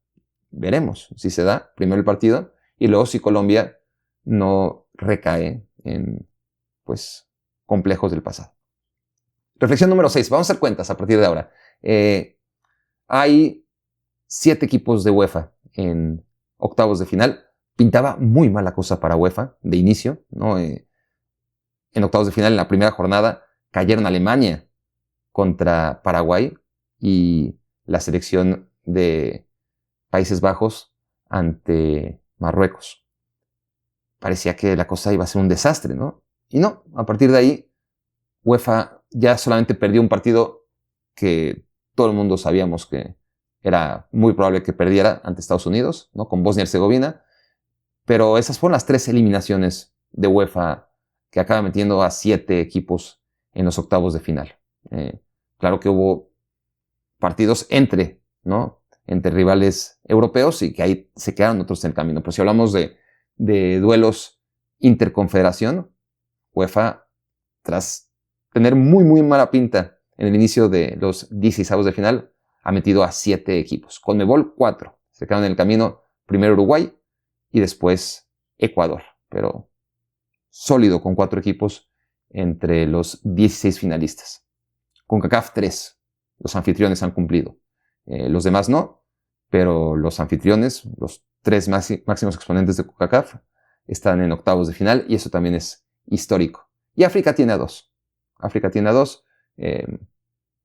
Veremos si se da primero el partido y luego si Colombia no recae en, pues, complejos del pasado. Reflexión número 6. Vamos a hacer cuentas a partir de ahora. Hay 7 equipos de UEFA en octavos de final. Pintaba muy mala cosa para UEFA de inicio, ¿no? En octavos de final, en la primera jornada, cayeron Alemania contra Paraguay y la selección de Países Bajos ante Marruecos. Parecía que la cosa iba a ser un desastre, ¿no? Y no, a partir de ahí, UEFA ya solamente perdió un partido que todo el mundo sabíamos que era muy probable que perdiera ante Estados Unidos, ¿no? Con Bosnia y Herzegovina. Pero esas fueron las 3 eliminaciones de UEFA que acaba metiendo a 7 equipos en los octavos de final. Claro que hubo partidos ¿no? Entre rivales europeos y que ahí se quedaron otros en el camino. Pero si hablamos de duelos interconfederación, UEFA, tras tener muy, muy mala pinta en el inicio de los 16avos de final, ha metido a 7 equipos. Conmebol, 4. Se quedaron en el camino primero Uruguay y después Ecuador. Pero sólido con 4 equipos entre los 16 finalistas. CONCACAF, 3. Los anfitriones han cumplido. Los demás no, pero los anfitriones, los 3 máximos exponentes de CONCACAF, están en octavos de final y eso también es histórico. Y África tiene a 2.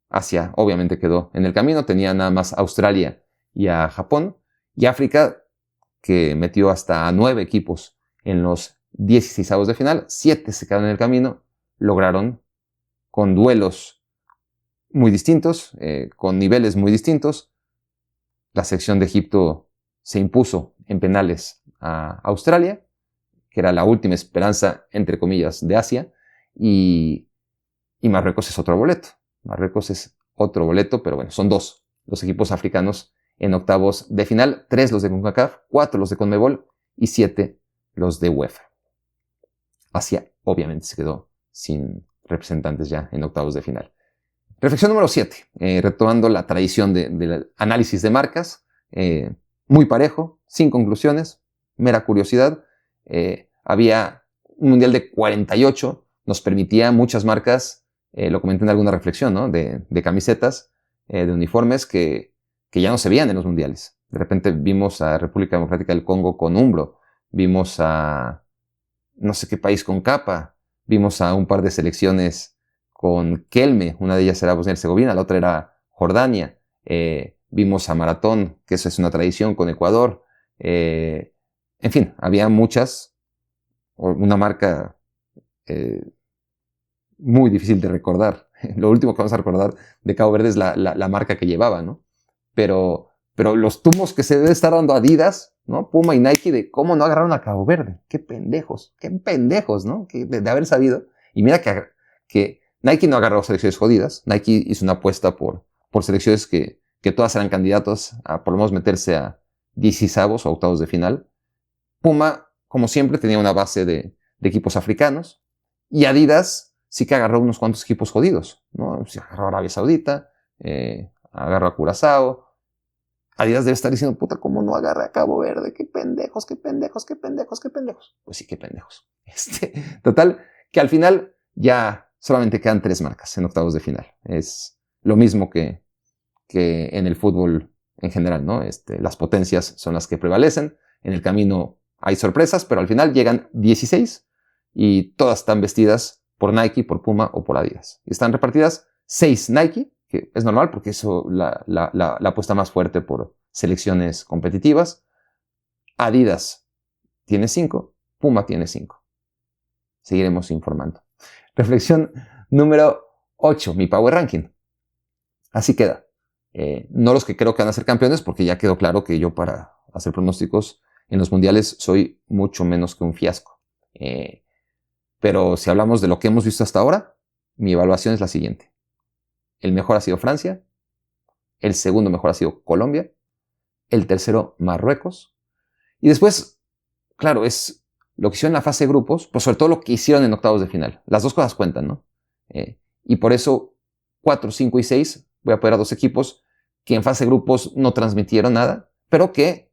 Asia obviamente quedó en el camino, tenía nada más a Australia y a Japón. Y África, que metió hasta a 9 equipos en los 16avos de final, 7 se quedaron en el camino, lograron con duelos muy distintos, con niveles muy distintos. La selección de Egipto se impuso en penales a Australia, que era la última esperanza, entre comillas, de Asia, y Marruecos es otro boleto. Pero bueno, son 2 los equipos africanos en octavos de final, 3 los de CONCACAF, 4 los de CONMEBOL y 7 los de UEFA. Asia obviamente se quedó sin representantes ya en octavos de final. Reflexión número 7, retomando la tradición del análisis de marcas, muy parejo, sin conclusiones, mera curiosidad. Había un mundial de 48, nos permitía muchas marcas, lo comenté en alguna reflexión, ¿no? de camisetas, de uniformes que ya no se veían en los mundiales. De repente vimos a República Democrática del Congo con Umbro, vimos a no sé qué país con Capa, vimos a un par de selecciones con Kelme, una de ellas era Bosnia y Herzegovina, la otra era Jordania, vimos a Maratón, que eso es una tradición, con Ecuador, en fin, había muchas, una marca muy difícil de recordar. Lo último que vamos a recordar de Cabo Verde es la marca que llevaba, ¿no? Pero los tumos que se debe estar dando Adidas, ¿no? Puma y Nike, de cómo no agarraron a Cabo Verde. Qué pendejos, ¿no? De haber sabido. Y mira que Nike no agarró selecciones jodidas. Nike hizo una apuesta por selecciones que todas eran candidatos a por lo menos meterse a 16avos o octavos de final. Puma, como siempre, tenía una base de equipos africanos. Y Adidas sí que agarró unos cuantos equipos jodidos, ¿no? Se agarró a Arabia Saudita, agarró a Curazao. Adidas debe estar diciendo, puta, ¿cómo no agarra a Cabo Verde? Qué pendejos. Pues sí, qué pendejos. Total, que al final ya solamente quedan 3 marcas en octavos de final. Es lo mismo que en el fútbol en general, ¿no? Las potencias son las que prevalecen. En el camino hay sorpresas, pero al final llegan 16 y todas están vestidas por Nike, por Puma o por Adidas. Y están repartidas 6 Nike, que es normal porque eso la apuesta más fuerte por selecciones competitivas. Adidas tiene 5, Puma tiene 5. Seguiremos informando. Reflexión número 8, mi Power Ranking. Así queda. No los que creo que van a ser campeones, porque ya quedó claro que yo para hacer pronósticos en los mundiales soy mucho menos que un fiasco. Pero si hablamos de lo que hemos visto hasta ahora, mi evaluación es la siguiente. El mejor ha sido Francia, el segundo mejor ha sido Colombia, el tercero Marruecos, y después, claro, es lo que hicieron en la fase de grupos, pues sobre todo lo que hicieron en octavos de final. Las 2 cosas cuentan, ¿no? Y por eso 4, 5 y 6 voy a poner a 2 equipos que en fase de grupos no transmitieron nada, pero que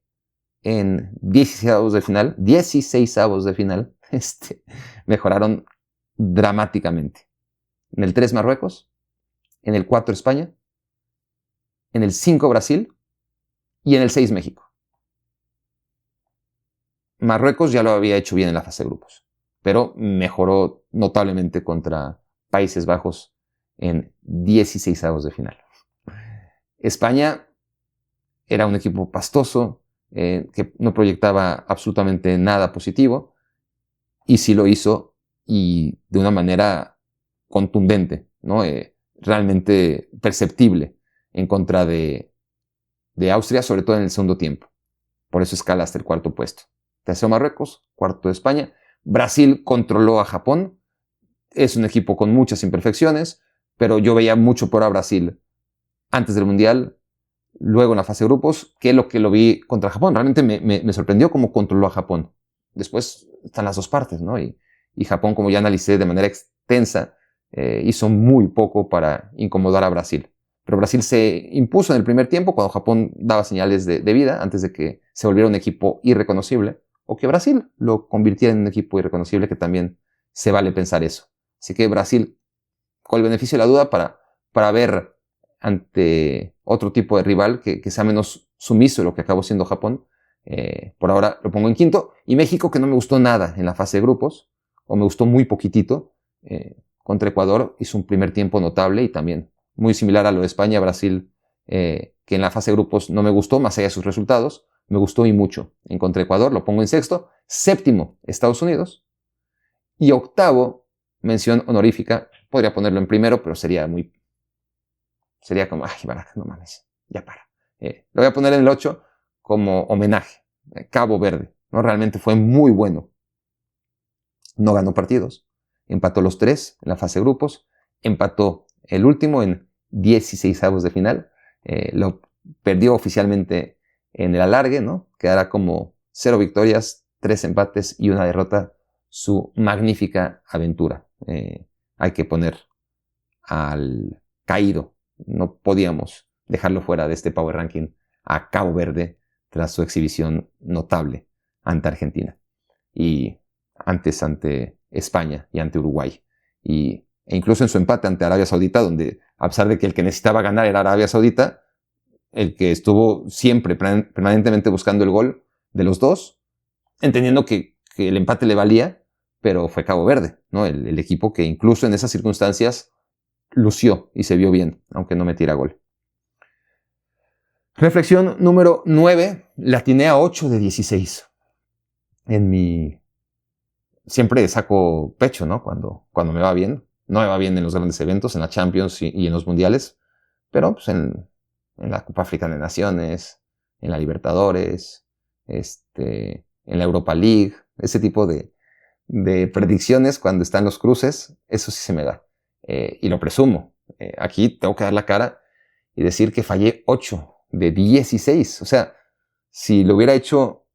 en 16avos de final, mejoraron dramáticamente. En el 3 Marruecos, en el 4 España, en el 5 Brasil y en el 6 México. Marruecos ya lo había hecho bien en la fase de grupos, pero mejoró notablemente contra Países Bajos en 16avos de final. España era un equipo pastoso, que no proyectaba absolutamente nada positivo, y sí lo hizo, y de una manera contundente, ¿no? Realmente perceptible en contra de Austria, sobre todo en el segundo tiempo. Por eso escala hasta el cuarto puesto. Tercero Marruecos, cuarto España. Brasil controló a Japón. Es un equipo con muchas imperfecciones, pero yo veía mucho por a Brasil antes del Mundial, luego en la fase de grupos, que lo vi contra Japón. Realmente me sorprendió cómo controló a Japón. Después están las dos partes, ¿no? Y Japón, como ya analicé de manera extensa, hizo muy poco para incomodar a Brasil. Pero Brasil se impuso en el primer tiempo cuando Japón daba señales de vida antes de que se volviera un equipo irreconocible, o que Brasil lo convirtiera en un equipo irreconocible, que también se vale pensar eso. Así que Brasil, con el beneficio de la duda, para ver ante otro tipo de rival que sea menos sumiso de lo que acabó siendo Japón, por ahora lo pongo en quinto. Y México, que no me gustó nada en la fase de grupos, o me gustó muy poquitito, contra Ecuador hizo un primer tiempo notable y también muy similar a lo de España, Brasil, que en la fase de grupos no me gustó, más allá de sus resultados, me gustó y mucho. En contra Ecuador lo pongo en sexto. Séptimo, Estados Unidos. Y octavo, mención honorífica, podría ponerlo en primero, pero sería como, ay, Barack, no mames, ya para. Lo voy a poner en el 8 como homenaje. Cabo Verde, ¿no? Realmente fue muy bueno. No ganó partidos. Empató los 3 en la fase de grupos. Empató el último en 16avos de final. Lo perdió oficialmente en el alargue, ¿no? Quedará como 0 victorias, 3 empates y 1 derrota. Su magnífica aventura. Hay que poner al caído. No podíamos dejarlo fuera de este Power Ranking a Cabo Verde tras su exhibición notable ante Argentina. Y antes ante España y ante Uruguay. E incluso en su empate ante Arabia Saudita, donde a pesar de que el que necesitaba ganar era Arabia Saudita, el que estuvo siempre permanentemente buscando el gol de los dos, entendiendo que el empate le valía, pero fue Cabo Verde, ¿no? El equipo que incluso en esas circunstancias lució y se vio bien, aunque no metiera gol. Reflexión número 9, la atiné a 8 de 16. Siempre saco pecho, ¿no? Cuando me va bien. No me va bien en los grandes eventos, en la Champions y en los mundiales, pero pues en la Copa Africana de Naciones, en la Libertadores, en la Europa League, ese tipo de predicciones cuando están los cruces, eso sí se me da. Y lo presumo. Aquí tengo que dar la cara y decir que fallé 8 de 16. O sea, si lo hubiera hecho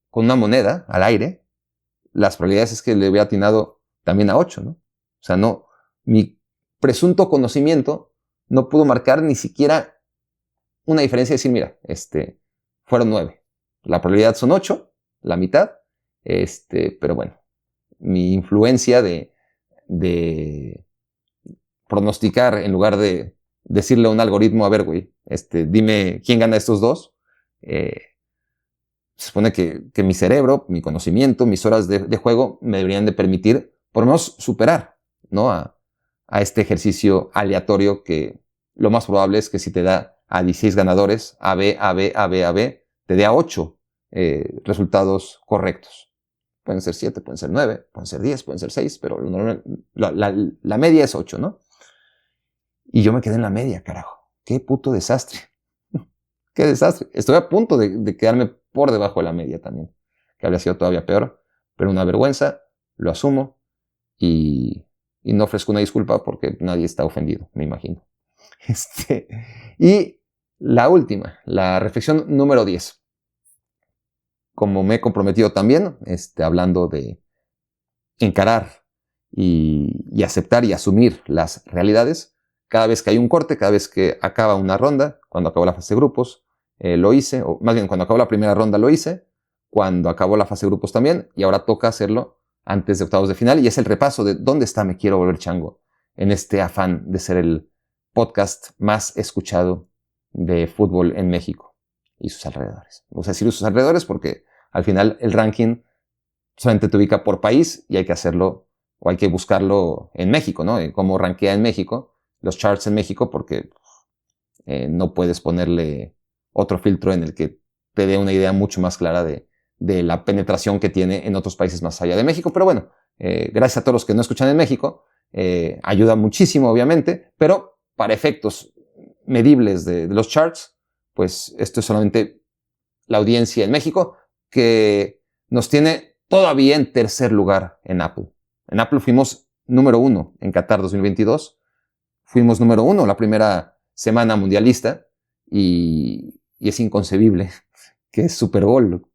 con una moneda al aire, las probabilidades es que le hubiera atinado también a 8, ¿no? O sea, no, mi presunto conocimiento no pudo marcar ni siquiera una diferencia de decir, mira, fueron 9. La probabilidad son 8, la mitad, pero bueno, mi influencia de pronosticar en lugar de decirle a un algoritmo, a ver, güey, dime quién gana estos dos, se supone que mi cerebro, mi conocimiento, mis horas de juego me deberían de permitir por lo menos superar, ¿no? a este ejercicio aleatorio que lo más probable es que si te da a 16 ganadores, A, B, te dé a 8 resultados correctos. Pueden ser 7, pueden ser 9, pueden ser 10, pueden ser 6, pero la media es 8, ¿no? Y yo me quedé en la media, carajo. ¡Qué puto desastre! ¡Qué desastre! Estoy a punto de quedarme por debajo de la media también, que habría sido todavía peor, pero una vergüenza, lo asumo y no ofrezco una disculpa porque nadie está ofendido, me imagino. Y la última, la reflexión número 10. Como me he comprometido también, hablando de encarar y aceptar y asumir las realidades, cada vez que hay un corte, cada vez que acaba una ronda, cuando acabó la fase de grupos, lo hice, o más bien cuando acabó la primera ronda lo hice, cuando acabó la fase de grupos también, y ahora toca hacerlo antes de octavos de final, y es el repaso de dónde está Me Quiero Volver Chango, en este afán de ser el podcast más escuchado de fútbol en México y sus alrededores. Vamos a decir sus alrededores porque al final el ranking solamente te ubica por país y hay que hacerlo, o hay que buscarlo en México, ¿no? Cómo rankea en México, los charts en México, porque no puedes ponerle otro filtro en el que te dé una idea mucho más clara de la penetración que tiene en otros países más allá de México. Pero bueno, gracias a todos los que no escuchan en México, ayuda muchísimo, obviamente, pero para efectos medibles de los charts, pues esto es solamente la audiencia en México, que nos tiene todavía en tercer lugar en Apple. En Apple fuimos número 1 en Qatar 2022, fuimos número 1 la primera semana mundialista, y es inconcebible que Super Bowl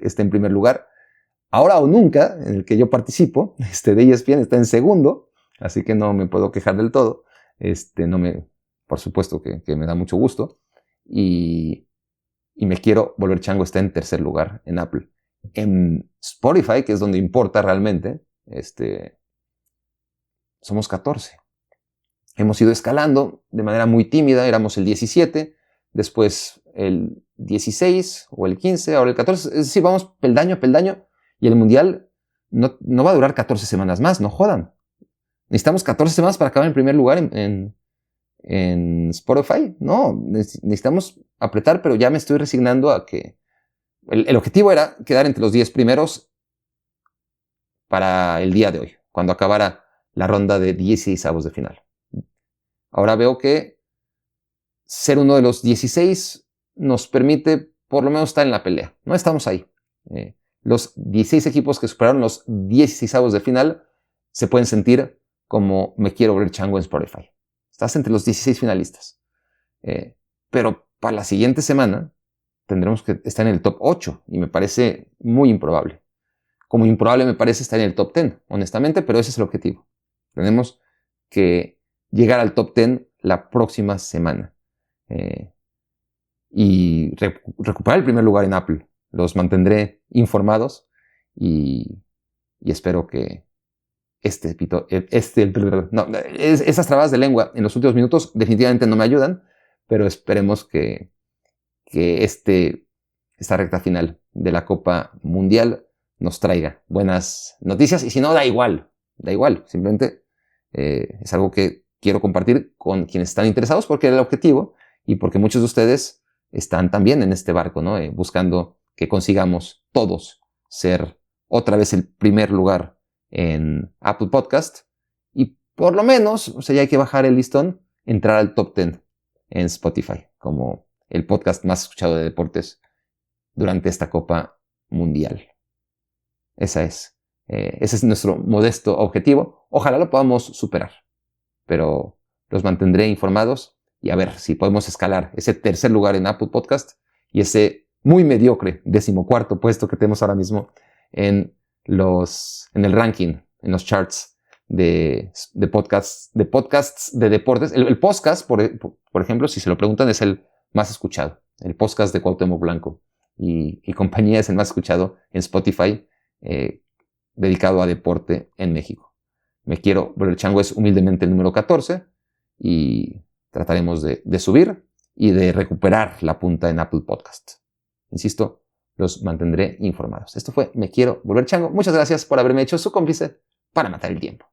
esté en primer lugar. Ahora o nunca, en el que yo participo, de ESPN está en segundo, así que no me puedo quejar del todo. Por supuesto que me da mucho gusto. Y Me Quiero Volver Chango está en tercer lugar en Apple. En Spotify, que es donde importa realmente, somos 14. Hemos ido escalando de manera muy tímida, éramos el 17, después el 16 o el 15, ahora el 14. Es decir, vamos peldaño a peldaño, y el Mundial no va a durar 14 semanas más, no jodan. Necesitamos 14 semanas para acabar en primer lugar en Spotify. No, necesitamos apretar, pero ya me estoy resignando a que el objetivo era quedar entre los 10 primeros para el día de hoy, cuando acabara la ronda de 16avos de final. Ahora veo que ser uno de los 16 nos permite por lo menos estar en la pelea. No estamos ahí. Los 16 equipos que superaron los 16avos de final se pueden sentir como Me Quiero Volver Chango en Spotify. Estás entre los 16 finalistas. Pero para la siguiente semana tendremos que estar en el top 8 y me parece muy improbable. Como improbable me parece estar en el top 10, honestamente, pero ese es el objetivo. Tenemos que llegar al top 10 la próxima semana. Y recuperar el primer lugar en Apple. Los mantendré informados y espero que esas trabadas de lengua en los últimos minutos definitivamente no me ayudan, pero esperemos que esta recta final de la Copa Mundial nos traiga buenas noticias, y si no, da igual, simplemente es algo que quiero compartir con quienes están interesados, porque era el objetivo y porque muchos de ustedes están también en este barco, ¿no? Buscando que consigamos todos ser otra vez el primer lugar en Apple Podcast, y por lo menos, ya hay que bajar el listón, entrar al top 10 en Spotify como el podcast más escuchado de deportes durante esta Copa Mundial. Ese es nuestro modesto objetivo. Ojalá lo podamos superar, pero los mantendré informados y a ver si podemos escalar ese tercer lugar en Apple Podcast y ese muy mediocre 14º puesto que tenemos ahora mismo en el ranking, en los charts de podcasts de deportes. El podcast, por ejemplo, si se lo preguntan, es el más escuchado. El podcast de Cuauhtémoc Blanco y compañía es el más escuchado en Spotify, dedicado a deporte en México. Me Quiero Volver Chango es humildemente el número 14 y trataremos de subir y de recuperar la punta en Apple Podcast. Insisto, los mantendré informados. Esto fue Me Quiero Volver Chango. Muchas gracias por haberme hecho su cómplice para matar el tiempo.